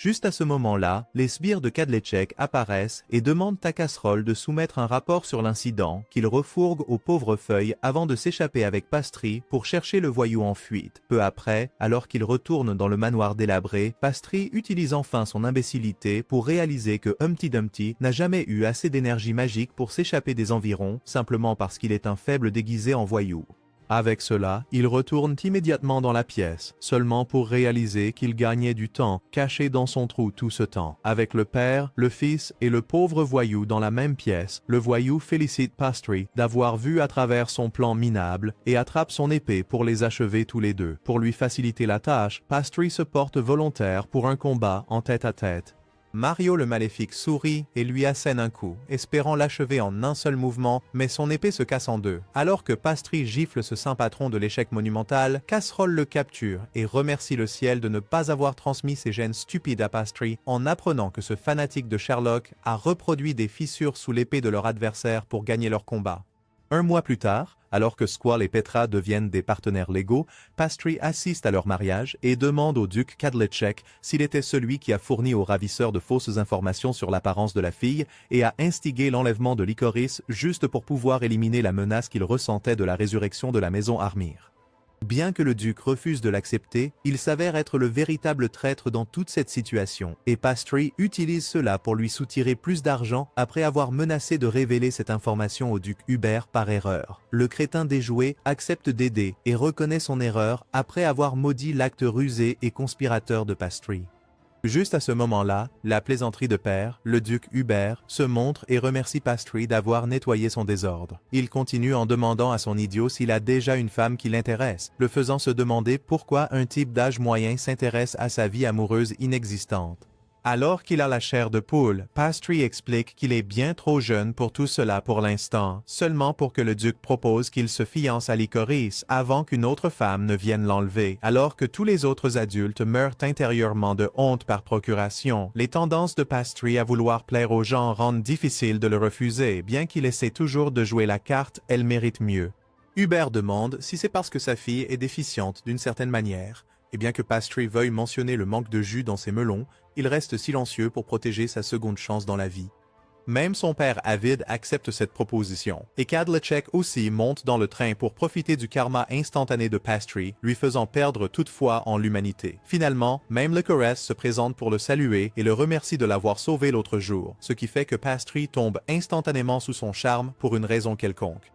Juste à ce moment-là, les sbires de Kadlecek apparaissent et demandent à Casserole de soumettre un rapport sur l'incident qu'il refourgue aux pauvres Feuilles avant de s'échapper avec Pastry pour chercher le voyou en fuite. Peu après, alors qu'il retourne dans le manoir délabré, Pastry utilise enfin son imbécilité pour réaliser que Humpty Dumpty n'a jamais eu assez d'énergie magique pour s'échapper des environs, simplement parce qu'il est un faible déguisé en voyou. Avec cela, ils retournent immédiatement dans la pièce, seulement pour réaliser qu'il gagnait du temps, caché dans son trou tout ce temps. Avec le père, le fils et le pauvre voyou dans la même pièce, le voyou félicite Pastry d'avoir vu à travers son plan minable et attrape son épée pour les achever tous les deux. Pour lui faciliter la tâche, Pastry se porte volontaire pour un combat en tête-à-tête. Mario le Maléfique sourit et lui assène un coup, espérant l'achever en un seul mouvement, mais son épée se casse en deux. Alors que Pastry gifle ce saint patron de l'échec monumental, Casserole le capture et remercie le ciel de ne pas avoir transmis ses gènes stupides à Pastry en apprenant que ce fanatique de Sherlock a reproduit des fissures sous l'épée de leur adversaire pour gagner leur combat. Un mois plus tard, alors que Squall et Petra deviennent des partenaires légaux, Pastry assiste à leur mariage et demande au duc Kadlecek s'il était celui qui a fourni aux ravisseurs de fausses informations sur l'apparence de la fille et a instigé l'enlèvement de Licorice juste pour pouvoir éliminer la menace qu'il ressentait de la résurrection de la maison Armyr. Bien que le duc refuse de l'accepter, il s'avère être le véritable traître dans toute cette situation, et Pastry utilise cela pour lui soutirer plus d'argent après avoir menacé de révéler cette information au duc Hubert par erreur. Le crétin déjoué accepte d'aider et reconnaît son erreur après avoir maudit l'acte rusé et conspirateur de Pastry. Juste à ce moment-là, la plaisanterie de père, le duc Hubert, se montre et remercie Pastry d'avoir nettoyé son désordre. Il continue en demandant à son idiot s'il a déjà une femme qui l'intéresse, le faisant se demander pourquoi un type d'âge moyen s'intéresse à sa vie amoureuse inexistante. Alors qu'il a la chair de poule, Pastry explique qu'il est bien trop jeune pour tout cela pour l'instant, seulement pour que le duc propose qu'il se fiance à Licorice avant qu'une autre femme ne vienne l'enlever. Alors que tous les autres adultes meurent intérieurement de honte par procuration, les tendances de Pastry à vouloir plaire aux gens rendent difficile de le refuser, bien qu'il essaie toujours de jouer la carte, elle mérite mieux. Hubert demande si c'est parce que sa fille est déficiente d'une certaine manière. Et bien que Pastry veuille mentionner le manque de jus dans ses melons, il reste silencieux pour protéger sa seconde chance dans la vie. Même son père avide accepte cette proposition, et Kadlecek aussi monte dans le train pour profiter du karma instantané de Pastry, lui faisant perdre toute foi en l'humanité. Finalement, même Licorice se présente pour le saluer et le remercie de l'avoir sauvé l'autre jour, ce qui fait que Pastry tombe instantanément sous son charme pour une raison quelconque.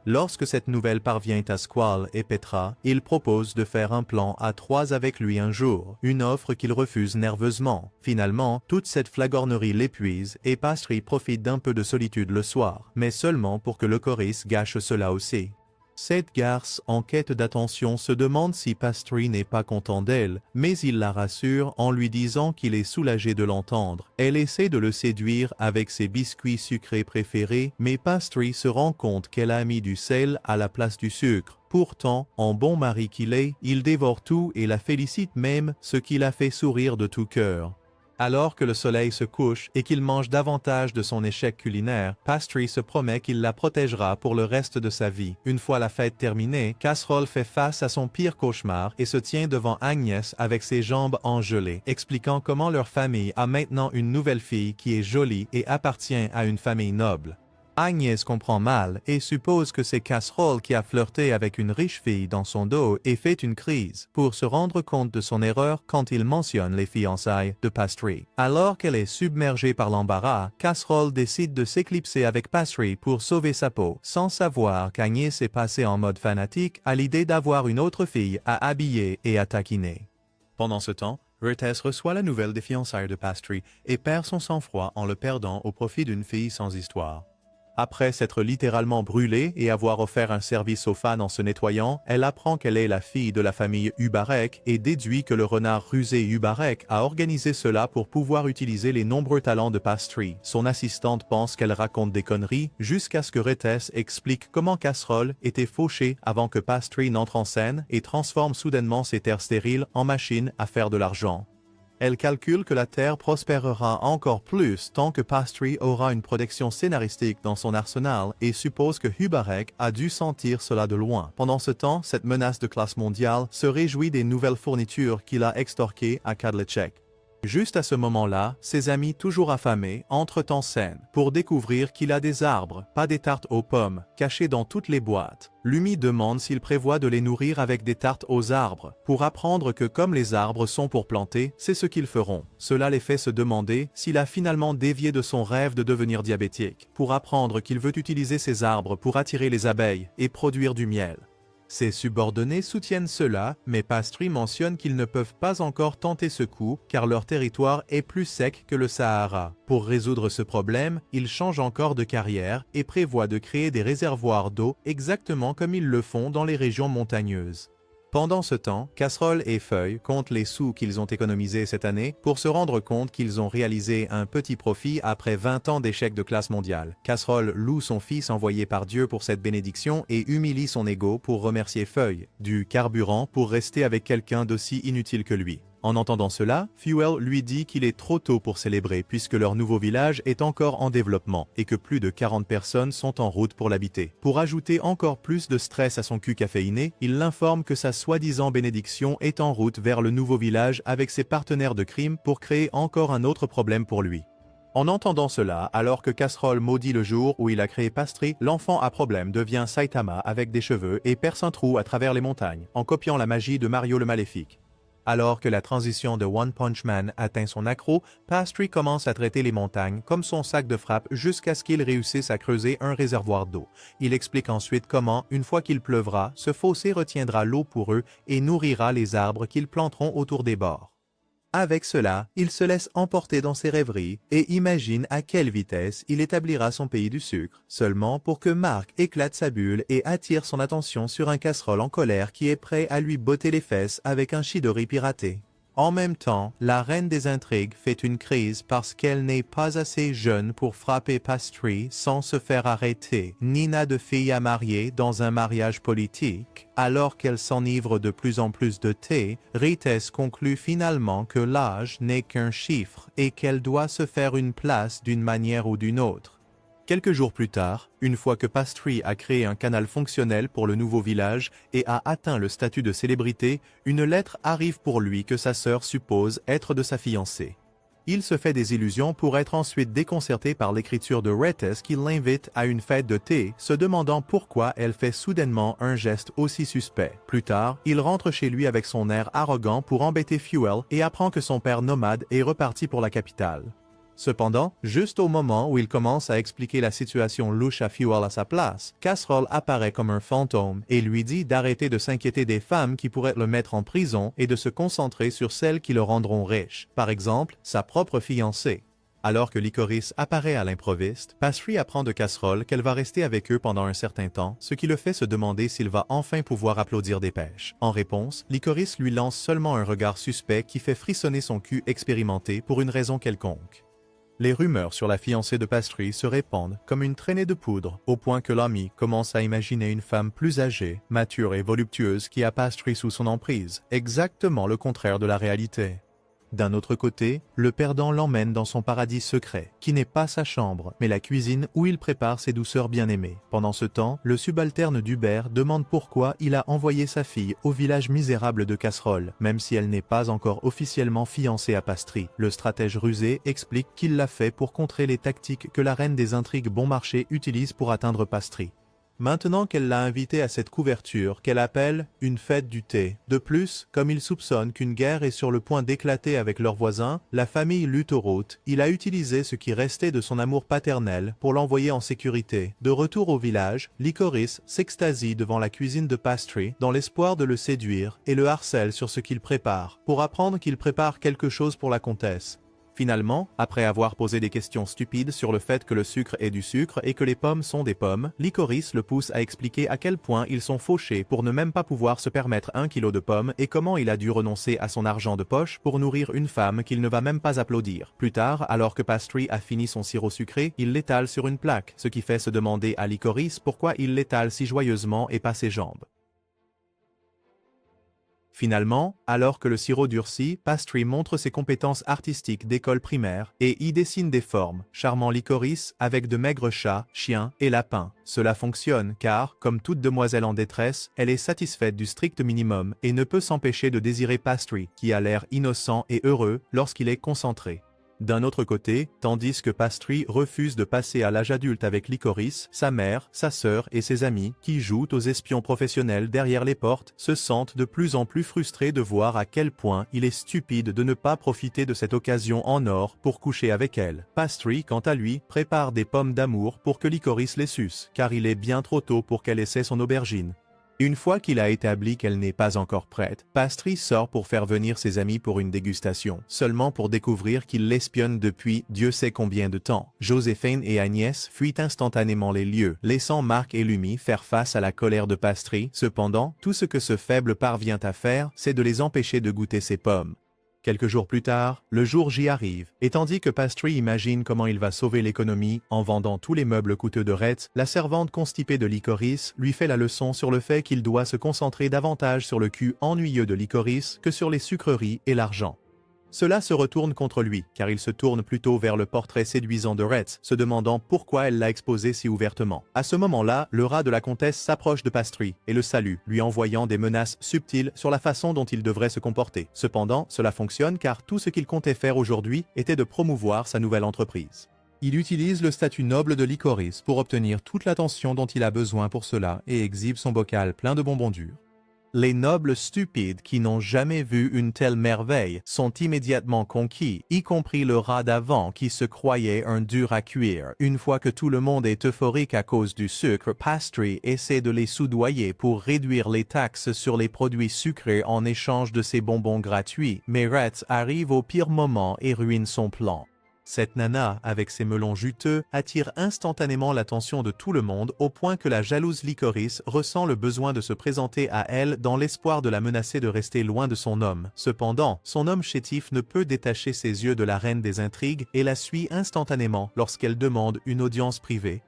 Lorsque cette nouvelle parvient à Squall et Petra, il propose de faire un plan à trois avec lui un jour, une offre qu'il refuse nerveusement. Finalement, toute cette flagornerie l'épuise et Pastry profite d'un peu de solitude le soir, mais seulement pour que Licorice gâche cela aussi. Cette garce en quête d'attention se demande si Pastry n'est pas content d'elle, mais il la rassure en lui disant qu'il est soulagé de l'entendre. Elle essaie de le séduire avec ses biscuits sucrés préférés, mais Pastry se rend compte qu'elle a mis du sel à la place du sucre. Pourtant, en bon mari qu'il est, il dévore tout et la félicite même, ce qui la fait sourire de tout cœur. Alors que le soleil se couche et qu'il mange davantage de son échec culinaire, Pastry se promet qu'il la protégera pour le reste de sa vie. Une fois la fête terminée, Casserole fait face à son pire cauchemar et se tient devant Agnès avec ses jambes engelées, expliquant comment leur famille a maintenant une nouvelle fille qui est jolie et appartient à une famille noble. Agnès comprend mal et suppose que c'est Casserole qui a flirté avec une riche fille dans son dos et fait une crise pour se rendre compte de son erreur quand il mentionne les fiançailles de Pastry. Alors qu'elle est submergée par l'embarras, Casserole décide de s'éclipser avec Pastry pour sauver sa peau, sans savoir qu'Agnès est passée en mode fanatique à l'idée d'avoir une autre fille à habiller et à taquiner. Pendant ce temps, Ruthes reçoit la nouvelle des fiançailles de Pastry et perd son sang-froid en le perdant au profit d'une fille sans histoire. Après s'être littéralement brûlée et avoir offert un service aux fans en se nettoyant, elle apprend qu'elle est la fille de la famille Hubarek et déduit que le renard rusé Hubarek a organisé cela pour pouvoir utiliser les nombreux talents de Pastry. Son assistante pense qu'elle raconte des conneries jusqu'à ce que Ruthes explique comment Casserole était fauchée avant que Pastry n'entre en scène et transforme soudainement ses terres stériles en machines à faire de l'argent. Elle calcule que la Terre prospérera encore plus tant que Pastry aura une protection scénaristique dans son arsenal et suppose que Hubarek a dû sentir cela de loin. Pendant ce temps, cette menace de classe mondiale se réjouit des nouvelles fournitures qu'il a extorquées à Kadlecek. Juste à ce moment-là, ses amis toujours affamés entrent en scène pour découvrir qu'il a des arbres, pas des tartes aux pommes, cachés dans toutes les boîtes. Lumi demande s'il prévoit de les nourrir avec des tartes aux arbres, pour apprendre que comme les arbres sont pour planter, c'est ce qu'ils feront. Cela les fait se demander s'il a finalement dévié de son rêve de devenir diabétique, pour apprendre qu'il veut utiliser ces arbres pour attirer les abeilles et produire du miel. Ses subordonnés soutiennent cela, mais Pastry mentionne qu'ils ne peuvent pas encore tenter ce coup car leur territoire est plus sec que le Sahara. Pour résoudre ce problème, il change encore de carrière et prévoit de créer des réservoirs d'eau exactement comme ils le font dans les régions montagneuses. Pendant ce temps, Casserole et Feuille comptent les sous qu'ils ont économisés cette année pour se rendre compte qu'ils ont réalisé un petit profit après 20 ans d'échec de classe mondiale. Casserole loue son fils envoyé par Dieu pour cette bénédiction et humilie son ego pour remercier Feuille, du carburant pour rester avec quelqu'un d'aussi inutile que lui. En entendant cela, Fuel lui dit qu'il est trop tôt pour célébrer puisque leur nouveau village est encore en développement et que plus de 40 personnes sont en route pour l'habiter. Pour ajouter encore plus de stress à son cul caféiné, il l'informe que sa soi-disant bénédiction est en route vers le nouveau village avec ses partenaires de crime pour créer encore un autre problème pour lui. En entendant cela, alors que Casserole maudit le jour où il a créé Pastry, l'enfant à problème devient Saitama avec des cheveux et perce un trou à travers les montagnes, en copiant la magie de Mario le Maléfique. Alors que la transition de One Punch Man atteint son accro, Pastry commence à traiter les montagnes comme son sac de frappe jusqu'à ce qu'il réussisse à creuser un réservoir d'eau. Il explique ensuite comment, une fois qu'il pleuvra, ce fossé retiendra l'eau pour eux et nourrira les arbres qu'ils planteront autour des bords. Avec cela, il se laisse emporter dans ses rêveries et imagine à quelle vitesse il établira son pays du sucre, seulement pour que Mark éclate sa bulle et attire son attention sur un casserole en colère qui est prêt à lui botter les fesses avec un Chidori piraté. En même temps, la reine des intrigues fait une crise parce qu'elle n'est pas assez jeune pour frapper Pastry sans se faire arrêter, ni n'a de fille à marier dans un mariage politique. Alors qu'elle s'enivre de plus en plus de thé, Rites conclut finalement que l'âge n'est qu'un chiffre et qu'elle doit se faire une place d'une manière ou d'une autre. Quelques jours plus tard, une fois que Pastry a créé un canal fonctionnel pour le nouveau village et a atteint le statut de célébrité, une lettre arrive pour lui que sa sœur suppose être de sa fiancée. Il se fait des illusions pour être ensuite déconcerté par l'écriture de Rites qui l'invite à une fête de thé, se demandant pourquoi elle fait soudainement un geste aussi suspect. Plus tard, il rentre chez lui avec son air arrogant pour embêter Fuel et apprend que son père nomade est reparti pour la capitale. Cependant, juste au moment où il commence à expliquer la situation louche à Fuel à sa place, Casserole apparaît comme un fantôme et lui dit d'arrêter de s'inquiéter des femmes qui pourraient le mettre en prison et de se concentrer sur celles qui le rendront riche, par exemple, sa propre fiancée. Alors que Licorice apparaît à l'improviste, Pastry apprend de Casserole qu'elle va rester avec eux pendant un certain temps, ce qui le fait se demander s'il va enfin pouvoir applaudir des pêches. En réponse, Licorice lui lance seulement un regard suspect qui fait frissonner son cul expérimenté pour une raison quelconque. Les rumeurs sur la fiancée de Pastry se répandent comme une traînée de poudre, au point que l'ami commence à imaginer une femme plus âgée, mature et voluptueuse qui a Pastry sous son emprise, exactement le contraire de la réalité. D'un autre côté, le perdant l'emmène dans son paradis secret, qui n'est pas sa chambre, mais la cuisine où il prépare ses douceurs bien-aimées. Pendant ce temps, le subalterne d'Hubert demande pourquoi il a envoyé sa fille au village misérable de Casserole, même si elle n'est pas encore officiellement fiancée à Pastry. Le stratège rusé explique qu'il l'a fait pour contrer les tactiques que la reine des intrigues bon marché utilise pour atteindre Pastry. Maintenant qu'elle l'a invité à cette couverture qu'elle appelle « une fête du thé ». De plus, comme il soupçonne qu'une guerre est sur le point d'éclater avec leurs voisins, la famille Luthoroth, il a utilisé ce qui restait de son amour paternel pour l'envoyer en sécurité. De retour au village, Licorice s'extasie devant la cuisine de Pastry dans l'espoir de le séduire et le harcèle sur ce qu'il prépare, pour apprendre qu'il prépare quelque chose pour la comtesse. Finalement, après avoir posé des questions stupides sur le fait que le sucre est du sucre et que les pommes sont des pommes, Licorice le pousse à expliquer à quel point ils sont fauchés pour ne même pas pouvoir se permettre 1 kilo de pommes et comment il a dû renoncer à son argent de poche pour nourrir une femme qu'il ne va même pas applaudir. Plus tard, alors que Pastry a fini son sirop sucré, il l'étale sur une plaque, ce qui fait se demander à Licorice pourquoi il l'étale si joyeusement et pas ses jambes. Finalement, alors que le sirop durcit, Pastry montre ses compétences artistiques d'école primaire et y dessine des formes, charmant Licorice avec de maigres chats, chiens et lapins. Cela fonctionne car, comme toute demoiselle en détresse, elle est satisfaite du strict minimum et ne peut s'empêcher de désirer Pastry, qui a l'air innocent et heureux lorsqu'il est concentré. D'un autre côté, tandis que Pastry refuse de passer à l'âge adulte avec Licorice, sa mère, sa sœur et ses amis, qui jouent aux espions professionnels derrière les portes, se sentent de plus en plus frustrés de voir à quel point il est stupide de ne pas profiter de cette occasion en or pour coucher avec elle. Pastry, quant à lui, prépare des pommes d'amour pour que Licorice les suce, car il est bien trop tôt pour qu'elle essaie son aubergine. Une fois qu'il a établi qu'elle n'est pas encore prête, Pastry sort pour faire venir ses amis pour une dégustation, seulement pour découvrir qu'il l'espionne depuis Dieu sait combien de temps. Joséphine et Agnès fuient instantanément les lieux, laissant Marc et Lumi faire face à la colère de Pastry. Cependant, tout ce que ce faible parvient à faire, c'est de les empêcher de goûter ses pommes. Quelques jours plus tard, le jour J arrive, et tandis que Pastry imagine comment il va sauver l'économie en vendant tous les meubles coûteux de Rhett, la servante constipée de Licorice lui fait la leçon sur le fait qu'il doit se concentrer davantage sur le cul ennuyeux de Licorice que sur les sucreries et l'argent. Cela se retourne contre lui, car il se tourne plutôt vers le portrait séduisant de Rhett, se demandant pourquoi elle l'a exposé si ouvertement. À ce moment-là, le rat de la comtesse s'approche de Pastry et le salue, lui envoyant des menaces subtiles sur la façon dont il devrait se comporter. Cependant, cela fonctionne car tout ce qu'il comptait faire aujourd'hui était de promouvoir sa nouvelle entreprise. Il utilise le statut noble de Licorice pour obtenir toute l'attention dont il a besoin pour cela et exhibe son bocal plein de bonbons durs. Les nobles stupides qui n'ont jamais vu une telle merveille sont immédiatement conquis, y compris le rat d'avant qui se croyait un dur à cuire. Une fois que tout le monde est euphorique à cause du sucre, Pastry essaie de les soudoyer pour réduire les taxes sur les produits sucrés en échange de ses bonbons gratuits, mais Rhett arrive au pire moment et ruine son plan. Cette nana, avec ses melons juteux, attire instantanément l'attention de tout le monde au point que la jalouse Licorice ressent le besoin de se présenter à elle dans l'espoir de la menacer de rester loin de son homme. Cependant, son homme chétif ne peut détacher ses yeux de la reine des intrigues et la suit instantanément lorsqu'elle demande une audience privée.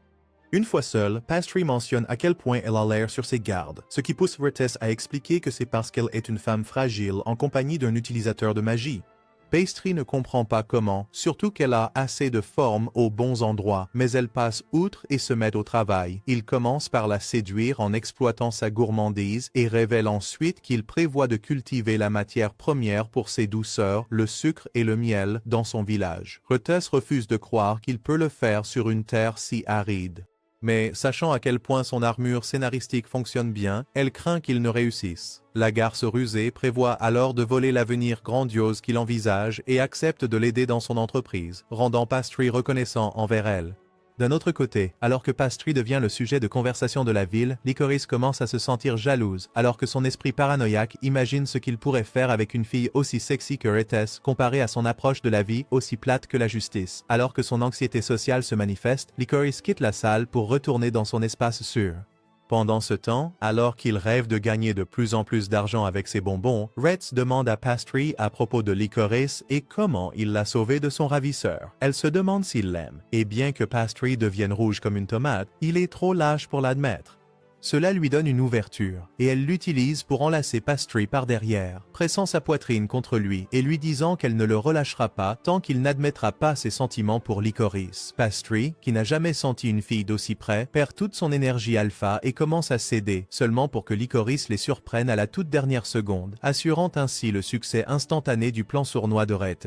Une fois seule, Pastry mentionne à quel point elle a l'air sur ses gardes, ce qui pousse Rhett à expliquer que c'est parce qu'elle est une femme fragile en compagnie d'un utilisateur de magie. Pastry ne comprend pas comment, surtout qu'elle a assez de forme aux bons endroits, mais elle passe outre et se met au travail. Il commence par la séduire en exploitant sa gourmandise et révèle ensuite qu'il prévoit de cultiver la matière première pour ses douceurs, le sucre et le miel, dans son village. Rhett refuse de croire qu'il peut le faire sur une terre si aride. Mais, sachant à quel point son armure scénaristique fonctionne bien, elle craint qu'il ne réussisse. La garce rusée prévoit alors de voler l'avenir grandiose qu'il envisage et accepte de l'aider dans son entreprise, rendant Pastry reconnaissant envers elle. D'un autre côté, alors que Pastry devient le sujet de conversation de la ville, Licorice commence à se sentir jalouse, alors que son esprit paranoïaque imagine ce qu'il pourrait faire avec une fille aussi sexy que Rhett comparée à son approche de la vie aussi plate que la justice. Alors que son anxiété sociale se manifeste, Licorice quitte la salle pour retourner dans son espace sûr. Pendant ce temps, alors qu'il rêve de gagner de plus en plus d'argent avec ses bonbons, Rhett demande à Pastry à propos de Licorice et comment il l'a sauvée de son ravisseur. Elle se demande s'il l'aime, et bien que Pastry devienne rouge comme une tomate, il est trop lâche pour l'admettre. Cela lui donne une ouverture, et elle l'utilise pour enlacer Pastry par derrière, pressant sa poitrine contre lui et lui disant qu'elle ne le relâchera pas tant qu'il n'admettra pas ses sentiments pour Licorice. Pastry, qui n'a jamais senti une fille d'aussi près, perd toute son énergie alpha et commence à céder, seulement pour que Licorice les surprenne à la toute dernière seconde, assurant ainsi le succès instantané du plan sournois de Rhett.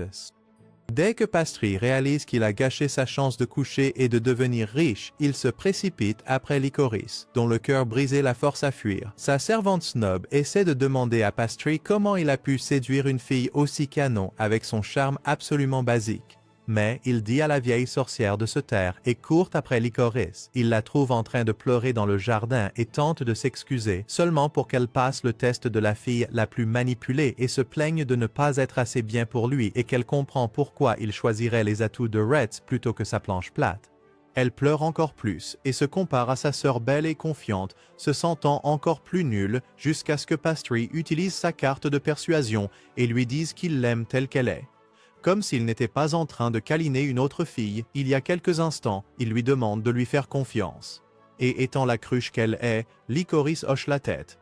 Dès que Pastry réalise qu'il a gâché sa chance de coucher et de devenir riche, il se précipite après Licorice, dont le cœur brisé la force à fuir. Sa servante snob essaie de demander à Pastry comment il a pu séduire une fille aussi canon avec son charme absolument basique. Mais il dit à la vieille sorcière de se taire et court après Licorice. Il la trouve en train de pleurer dans le jardin et tente de s'excuser, seulement pour qu'elle passe le test de la fille la plus manipulée et se plaigne de ne pas être assez bien pour lui et qu'elle comprend pourquoi il choisirait les atouts de Rhett plutôt que sa planche plate. Elle pleure encore plus et se compare à sa sœur belle et confiante, se sentant encore plus nulle jusqu'à ce que Pastry utilise sa carte de persuasion et lui dise qu'il l'aime telle qu'elle est. Comme s'il n'était pas en train de câliner une autre fille, il y a quelques instants, il lui demande de lui faire confiance. Et étant la cruche qu'elle est, Licorice hoche la tête.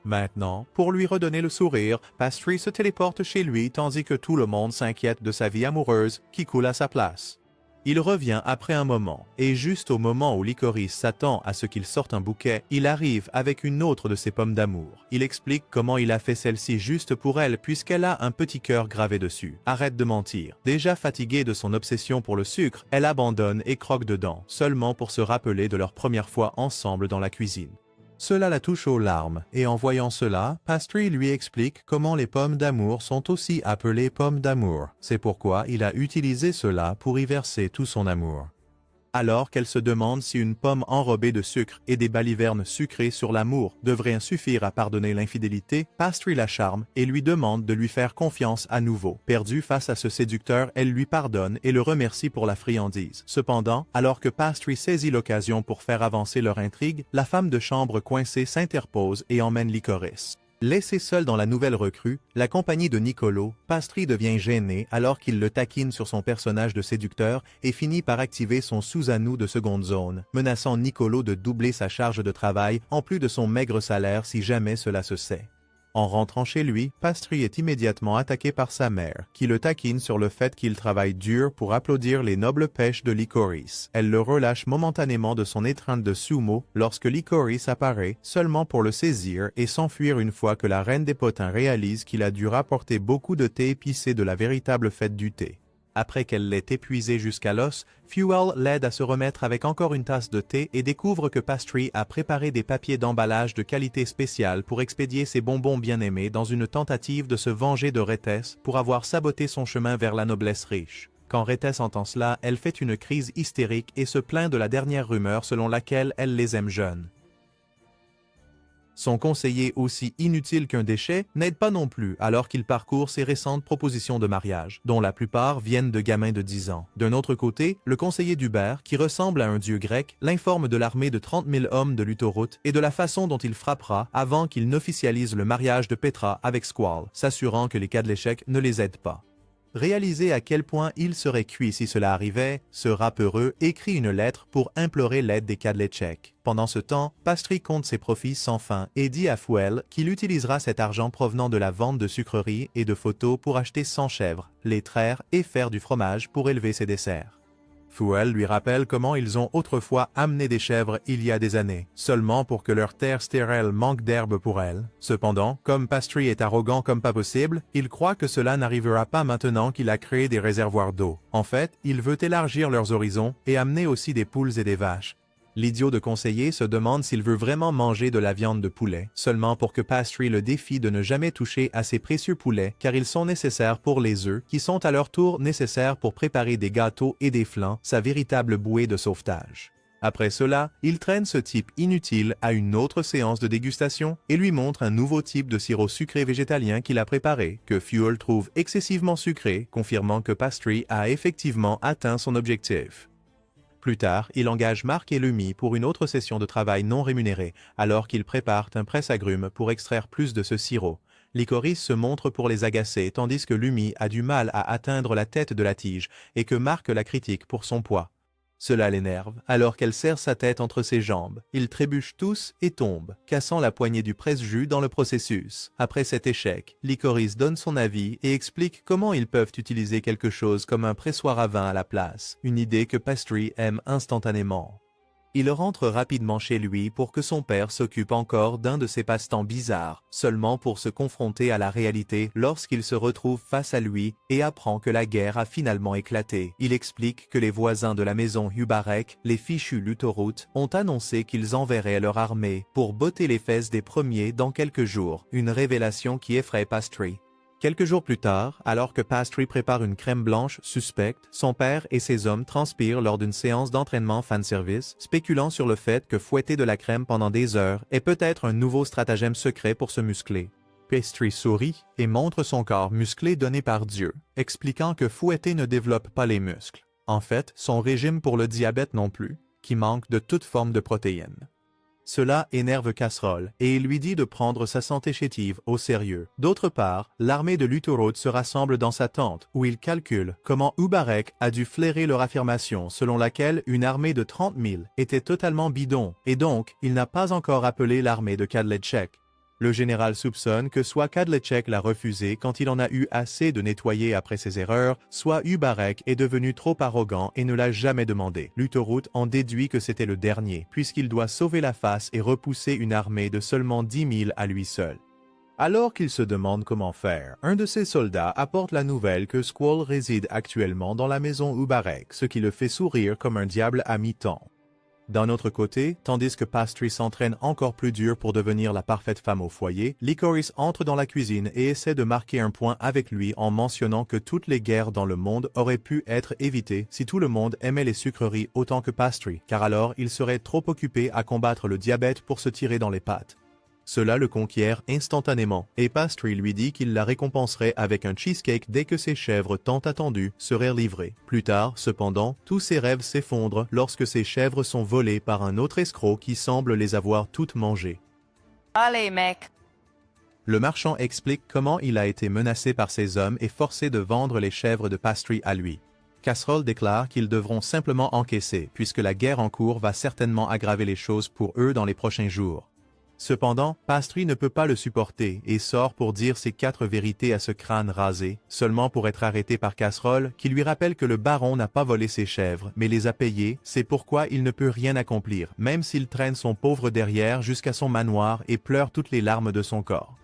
Maintenant, pour lui redonner le sourire, Pastry se téléporte chez lui tandis que tout le monde s'inquiète de sa vie amoureuse qui coule à sa place. Il revient après un moment, et juste au moment où Licorice s'attend à ce qu'il sorte un bouquet, il arrive avec une autre de ses pommes d'amour. Il explique comment il a fait celle-ci juste pour elle puisqu'elle a un petit cœur gravé dessus. Arrête de mentir. Déjà fatiguée de son obsession pour le sucre, elle abandonne et croque dedans, seulement pour se rappeler de leur première fois ensemble dans la cuisine. Cela la touche aux larmes, et en voyant cela, Pastry lui explique comment les pommes d'amour sont aussi appelées pommes d'amour. C'est pourquoi il a utilisé cela pour y verser tout son amour. Alors qu'elle se demande si une pomme enrobée de sucre et des balivernes sucrées sur l'amour devrait suffire à pardonner l'infidélité, Pastry la charme et lui demande de lui faire confiance à nouveau. Perdue face à ce séducteur, elle lui pardonne et le remercie pour la friandise. Cependant, alors que Pastry saisit l'occasion pour faire avancer leur intrigue, la femme de chambre coincée s'interpose et emmène Licorice. Laissé seul dans la nouvelle recrue, la compagnie de Nicolo, Pastry devient gêné alors qu'il le taquine sur son personnage de séducteur et finit par activer son Susanoo de seconde zone, menaçant Nicolo de doubler sa charge de travail en plus de son maigre salaire si jamais cela se sait. En rentrant chez lui, Pastry est immédiatement attaqué par sa mère, qui le taquine sur le fait qu'il travaille dur pour applaudir les nobles pêches de Licorice. Elle le relâche momentanément de son étreinte de sumo lorsque Licorice apparaît, seulement pour le saisir et s'enfuir une fois que la reine des potins réalise qu'il a dû rapporter beaucoup de thé épicé de la véritable fête du thé. Après qu'elle l'ait épuisé jusqu'à l'os, Fuel l'aide à se remettre avec encore une tasse de thé et découvre que Pastry a préparé des papiers d'emballage de qualité spéciale pour expédier ses bonbons bien-aimés dans une tentative de se venger de Rethès pour avoir saboté son chemin vers la noblesse riche. Quand Rethès entend cela, elle fait une crise hystérique et se plaint de la dernière rumeur selon laquelle elle les aime jeunes. Son conseiller aussi inutile qu'un déchet n'aide pas non plus alors qu'il parcourt ses récentes propositions de mariage, dont la plupart viennent de gamins de 10 ans. D'un autre côté, le conseiller d'Hubert, qui ressemble à un dieu grec, l'informe de l'armée de 30 000 hommes de Luthoroth et de la façon dont il frappera avant qu'il n'officialise le mariage de Petra avec Squall, s'assurant que les cas de l'échec ne les aident pas. Réaliser à quel point il serait cuit si cela arrivait, ce rapeureux écrit une lettre pour implorer l'aide des Kadlecek. Pendant ce temps, Pastry compte ses profits sans fin et dit à Fuel qu'il utilisera cet argent provenant de la vente de sucreries et de photos pour acheter 100 chèvres, les traire et faire du fromage pour élever ses desserts. Fuel lui rappelle comment ils ont autrefois amené des chèvres il y a des années, seulement pour que leur terre stérile manque d'herbe pour elles. Cependant, comme Pastry est arrogant comme pas possible, il croit que cela n'arrivera pas maintenant qu'il a créé des réservoirs d'eau. En fait, il veut élargir leurs horizons et amener aussi des poules et des vaches. L'idiot de conseiller se demande s'il veut vraiment manger de la viande de poulet, seulement pour que Pastry le défie de ne jamais toucher à ces précieux poulets car ils sont nécessaires pour les œufs, qui sont à leur tour nécessaires pour préparer des gâteaux et des flans, sa véritable bouée de sauvetage. Après cela, il traîne ce type inutile à une autre séance de dégustation et lui montre un nouveau type de sirop sucré végétalien qu'il a préparé, que Fuel trouve excessivement sucré, confirmant que Pastry a effectivement atteint son objectif. Plus tard, il engage Marc et Lemmy pour une autre session de travail non rémunérée, alors qu'ils préparent un presse-agrumes pour extraire plus de ce sirop. Licorice se montre pour les agacer, tandis que Lemmy a du mal à atteindre la tête de la tige et que Marc la critique pour son poids. Cela l'énerve, alors qu'elle serre sa tête entre ses jambes. Ils trébuchent tous et tombent, cassant la poignée du presse-jus dans le processus. Après cet échec, Licorice donne son avis et explique comment ils peuvent utiliser quelque chose comme un pressoir à vin à la place, une idée que Pastry aime instantanément. Il rentre rapidement chez lui pour que son père s'occupe encore d'un de ses passe-temps bizarres, seulement pour se confronter à la réalité lorsqu'il se retrouve face à lui et apprend que la guerre a finalement éclaté. Il explique que les voisins de la maison Hubarek, les fichus Luthoroth, ont annoncé qu'ils enverraient leur armée pour botter les fesses des premiers dans quelques jours, une révélation qui effraie Pastry. Quelques jours plus tard, alors que Pastry prépare une crème blanche suspecte, son père et ses hommes transpirent lors d'une séance d'entraînement fanservice, spéculant sur le fait que fouetter de la crème pendant des heures est peut-être un nouveau stratagème secret pour se muscler. Pastry sourit et montre son corps musclé donné par Dieu, expliquant que fouetter ne développe pas les muscles. En fait, son régime pour le diabète non plus, qui manque de toute forme de protéines. Cela énerve Casserole et il lui dit de prendre sa santé chétive au sérieux. D'autre part, l'armée de Luthoroth se rassemble dans sa tente où il calcule comment Hubarek a dû flairer leur affirmation selon laquelle une armée de 30 000 était totalement bidon et donc il n'a pas encore appelé l'armée de Kadlecek. Le général soupçonne que soit Kadlecek l'a refusé quand il en a eu assez de nettoyer après ses erreurs, soit Hubarek est devenu trop arrogant et ne l'a jamais demandé. Luthoroth en déduit que c'était le dernier, puisqu'il doit sauver la face et repousser une armée de seulement 10 000 à lui seul. Alors qu'il se demande comment faire, un de ses soldats apporte la nouvelle que Squall réside actuellement dans la maison Hubarek, ce qui le fait sourire comme un diable à mi-temps. D'un autre côté, tandis que Pastry s'entraîne encore plus dur pour devenir la parfaite femme au foyer, Licorice entre dans la cuisine et essaie de marquer un point avec lui en mentionnant que toutes les guerres dans le monde auraient pu être évitées si tout le monde aimait les sucreries autant que Pastry, car alors il serait trop occupé à combattre le diabète pour se tirer dans les pattes. Cela le conquiert instantanément, et Pastry lui dit qu'il la récompenserait avec un cheesecake dès que ses chèvres tant attendues seraient livrées. Plus tard, cependant, tous ses rêves s'effondrent lorsque ses chèvres sont volées par un autre escroc qui semble les avoir toutes mangées. Allez, mec. Le marchand explique comment il a été menacé par ces hommes et forcé de vendre les chèvres de Pastry à lui. Casserole déclare qu'ils devront simplement encaisser, puisque la guerre en cours va certainement aggraver les choses pour eux dans les prochains jours. Cependant, Pastry ne peut pas le supporter et sort pour dire ses 4 vérités à ce crâne rasé, seulement pour être arrêté par Casserole, qui lui rappelle que le baron n'a pas volé ses chèvres, mais les a payées, c'est pourquoi il ne peut rien accomplir, même s'il traîne son pauvre derrière jusqu'à son manoir et pleure toutes les larmes de son corps.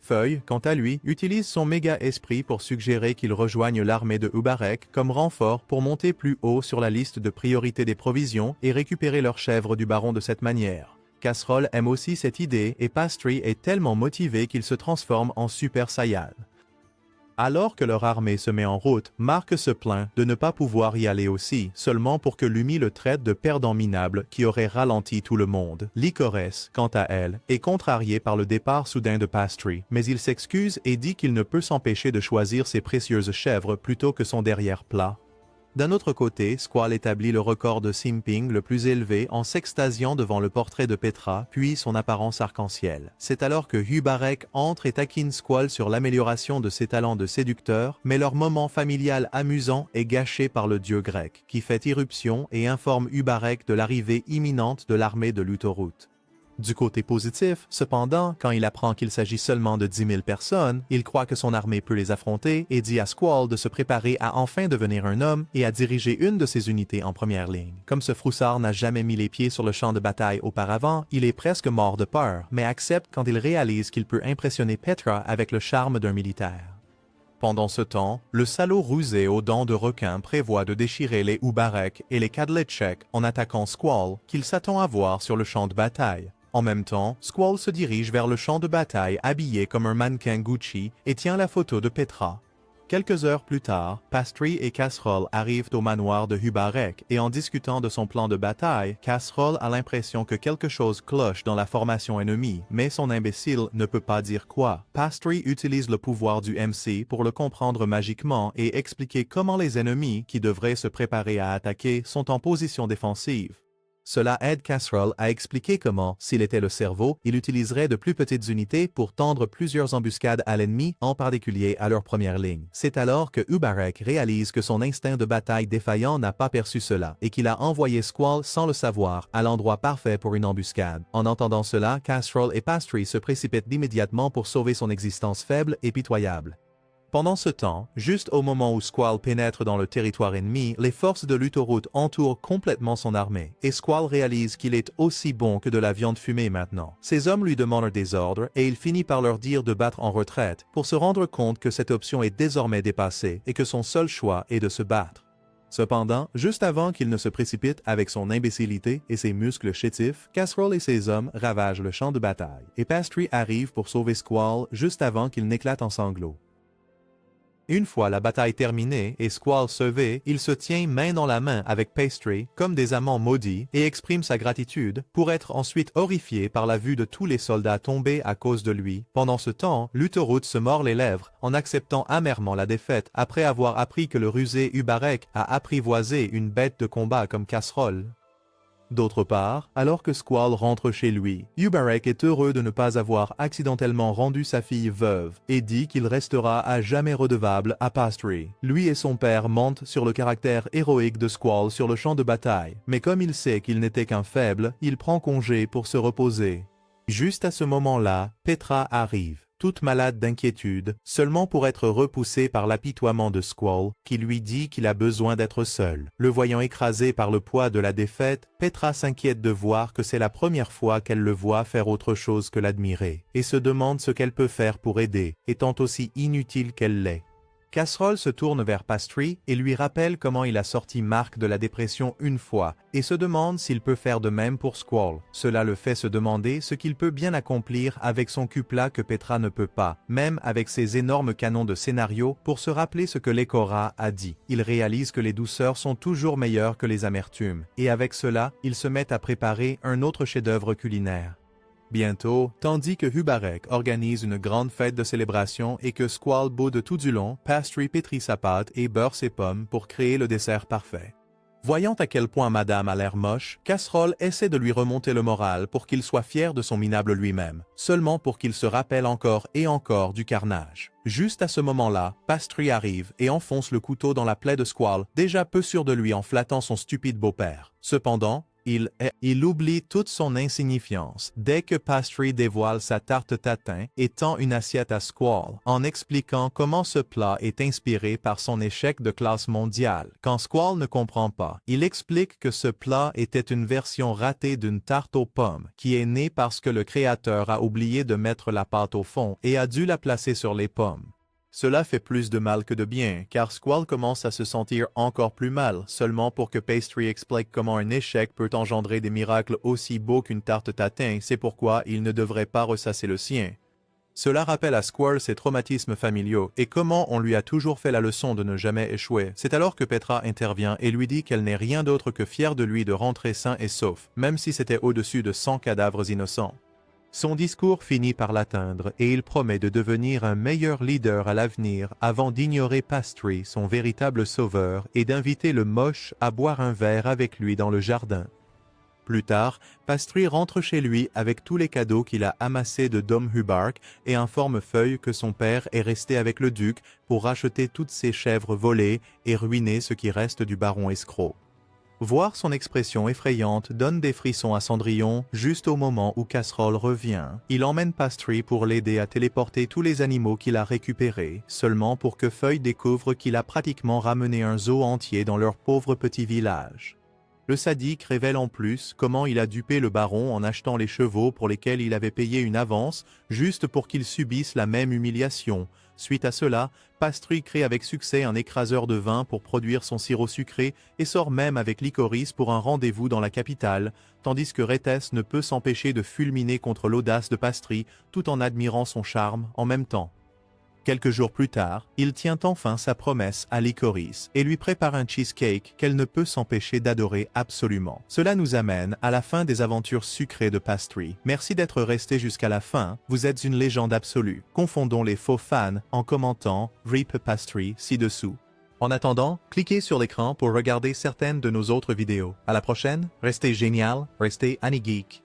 Feuille, quant à lui, utilise son méga-esprit pour suggérer qu'il rejoigne l'armée de Ubarek comme renfort pour monter plus haut sur la liste de priorité des provisions et récupérer leurs chèvres du baron de cette manière. Casserole aime aussi cette idée et Pastry est tellement motivé qu'il se transforme en Super Saiyan. Alors que leur armée se met en route, Marc se plaint de ne pas pouvoir y aller aussi, seulement pour que Lumi le traite de perdant minable qui aurait ralenti tout le monde. Licorice, quant à elle, est contrariée par le départ soudain de Pastry, mais il s'excuse et dit qu'il ne peut s'empêcher de choisir ses précieuses chèvres plutôt que son derrière plat. D'un autre côté, Squall établit le record de simping le plus élevé en s'extasiant devant le portrait de Petra, puis son apparence arc-en-ciel. C'est alors que Hubarek entre et taquine Squall sur l'amélioration de ses talents de séducteur, mais leur moment familial amusant est gâché par le dieu grec, qui fait irruption et informe Hubarek de l'arrivée imminente de l'armée de Luthorut. Du côté positif, cependant, quand il apprend qu'il s'agit seulement de 10 000 personnes, il croit que son armée peut les affronter et dit à Squall de se préparer à enfin devenir un homme et à diriger une de ses unités en première ligne. Comme ce froussard n'a jamais mis les pieds sur le champ de bataille auparavant, il est presque mort de peur, mais accepte quand il réalise qu'il peut impressionner Petra avec le charme d'un militaire. Pendant ce temps, le salaud rusé aux dents de requin prévoit de déchirer les Ubarek et les Kadletchek en attaquant Squall, qu'il s'attend à voir sur le champ de bataille. En même temps, Squall se dirige vers le champ de bataille habillé comme un mannequin Gucci et tient la photo de Petra. Quelques heures plus tard, Pastry et Casserole arrivent au manoir de Hubarek et en discutant de son plan de bataille, Casserole a l'impression que quelque chose cloche dans la formation ennemie, mais son imbécile ne peut pas dire quoi. Pastry utilise le pouvoir du MC pour le comprendre magiquement et expliquer comment les ennemis qui devraient se préparer à attaquer sont en position défensive. Cela aide Casserole à expliquer comment, s'il était le cerveau, il utiliserait de plus petites unités pour tendre plusieurs embuscades à l'ennemi, en particulier à leur première ligne. C'est alors que Hubarek réalise que son instinct de bataille défaillant n'a pas perçu cela, et qu'il a envoyé Squall sans le savoir, à l'endroit parfait pour une embuscade. En entendant cela, Casserole et Pastry se précipitent immédiatement pour sauver son existence faible et pitoyable. Pendant ce temps, juste au moment où Squall pénètre dans le territoire ennemi, les forces de Luthorut entourent complètement son armée, et Squall réalise qu'il est aussi bon que de la viande fumée maintenant. Ses hommes lui demandent des ordres, et il finit par leur dire de battre en retraite, pour se rendre compte que cette option est désormais dépassée, et que son seul choix est de se battre. Cependant, juste avant qu'il ne se précipite avec son imbécilité et ses muscles chétifs, Casserole et ses hommes ravagent le champ de bataille, et Pastry arrive pour sauver Squall juste avant qu'il n'éclate en sanglots. Une fois la bataille terminée et Squall sauvé, il se tient main dans la main avec Pastry comme des amants maudits et exprime sa gratitude pour être ensuite horrifié par la vue de tous les soldats tombés à cause de lui. Pendant ce temps, Luthorut se mord les lèvres en acceptant amèrement la défaite après avoir appris que le rusé Hubarek a apprivoisé une bête de combat comme Casserole. D'autre part, alors que Squall rentre chez lui, Hubarek est heureux de ne pas avoir accidentellement rendu sa fille veuve et dit qu'il restera à jamais redevable à Pastry. Lui et son père mentent sur le caractère héroïque de Squall sur le champ de bataille, mais comme il sait qu'il n'était qu'un faible, il prend congé pour se reposer. Juste à ce moment-là, Petra arrive, toute malade d'inquiétude, seulement pour être repoussée par l'apitoiement de Squall, qui lui dit qu'il a besoin d'être seul. Le voyant écrasé par le poids de la défaite, Petra s'inquiète de voir que c'est la première fois qu'elle le voit faire autre chose que l'admirer, et se demande ce qu'elle peut faire pour aider, étant aussi inutile qu'elle l'est. Casserole se tourne vers Pastry et lui rappelle comment il a sorti Mark de la dépression une fois et se demande s'il peut faire de même pour Squall. Cela le fait se demander ce qu'il peut bien accomplir avec son cul plat que Petra ne peut pas, même avec ses énormes canons de scénario pour se rappeler ce que Lekora a dit. Il réalise que les douceurs sont toujours meilleures que les amertumes et avec cela, il se met à préparer un autre chef-d'œuvre culinaire. Bientôt, tandis que Hubarek organise une grande fête de célébration et que Squall boude tout du long, Pastry pétrit sa pâte et beurre ses pommes pour créer le dessert parfait. Voyant à quel point Madame a l'air moche, Casserole essaie de lui remonter le moral pour qu'il soit fier de son minable lui-même, seulement pour qu'il se rappelle encore et encore du carnage. Juste à ce moment-là, Pastry arrive et enfonce le couteau dans la plaie de Squall, déjà peu sûr de lui en flattant son stupide beau-père. Cependant, il oublie toute son insignifiance dès que Pastry dévoile sa tarte tatin et tend une assiette à Squall en expliquant comment ce plat est inspiré par son échec de classe mondiale. Quand Squall ne comprend pas, il explique que ce plat était une version ratée d'une tarte aux pommes qui est née parce que le créateur a oublié de mettre la pâte au fond et a dû la placer sur les pommes. Cela fait plus de mal que de bien, car Squall commence à se sentir encore plus mal, seulement pour que Pastry explique comment un échec peut engendrer des miracles aussi beaux qu'une tarte tatin, c'est pourquoi il ne devrait pas ressasser le sien. Cela rappelle à Squall ses traumatismes familiaux et comment on lui a toujours fait la leçon de ne jamais échouer. C'est alors que Petra intervient et lui dit qu'elle n'est rien d'autre que fière de lui de rentrer sain et sauf, même si c'était au-dessus de 100 cadavres innocents. Son discours finit par l'atteindre et il promet de devenir un meilleur leader à l'avenir avant d'ignorer Pastry, son véritable sauveur, et d'inviter le moche à boire un verre avec lui dans le jardin. Plus tard, Pastry rentre chez lui avec tous les cadeaux qu'il a amassés de Dom Hubark et informe Feuille que son père est resté avec le duc pour racheter toutes ses chèvres volées et ruiner ce qui reste du baron escroc. Voir son expression effrayante donne des frissons à Cendrillon juste au moment où Casserole revient. Il emmène Pastry pour l'aider à téléporter tous les animaux qu'il a récupérés, seulement pour que Feuille découvre qu'il a pratiquement ramené un zoo entier dans leur pauvre petit village. Le sadique révèle en plus comment il a dupé le baron en achetant les chevaux pour lesquels il avait payé une avance, juste pour qu'ils subissent la même humiliation. Suite à cela, Pastry crée avec succès un écraseur de vin pour produire son sirop sucré et sort même avec Licorice pour un rendez-vous dans la capitale, tandis que Rétès ne peut s'empêcher de fulminer contre l'audace de Pastry tout en admirant son charme en même temps. Quelques jours plus tard, il tient enfin sa promesse à Licorice et lui prépare un cheesecake qu'elle ne peut s'empêcher d'adorer absolument. Cela nous amène à la fin des aventures sucrées de Pastry. Merci d'être resté jusqu'à la fin, vous êtes une légende absolue. Confondons les faux fans en commentant RIP Pastry ci-dessous. En attendant, cliquez sur l'écran pour regarder certaines de nos autres vidéos. À la prochaine, restez génial, restez AniGeek.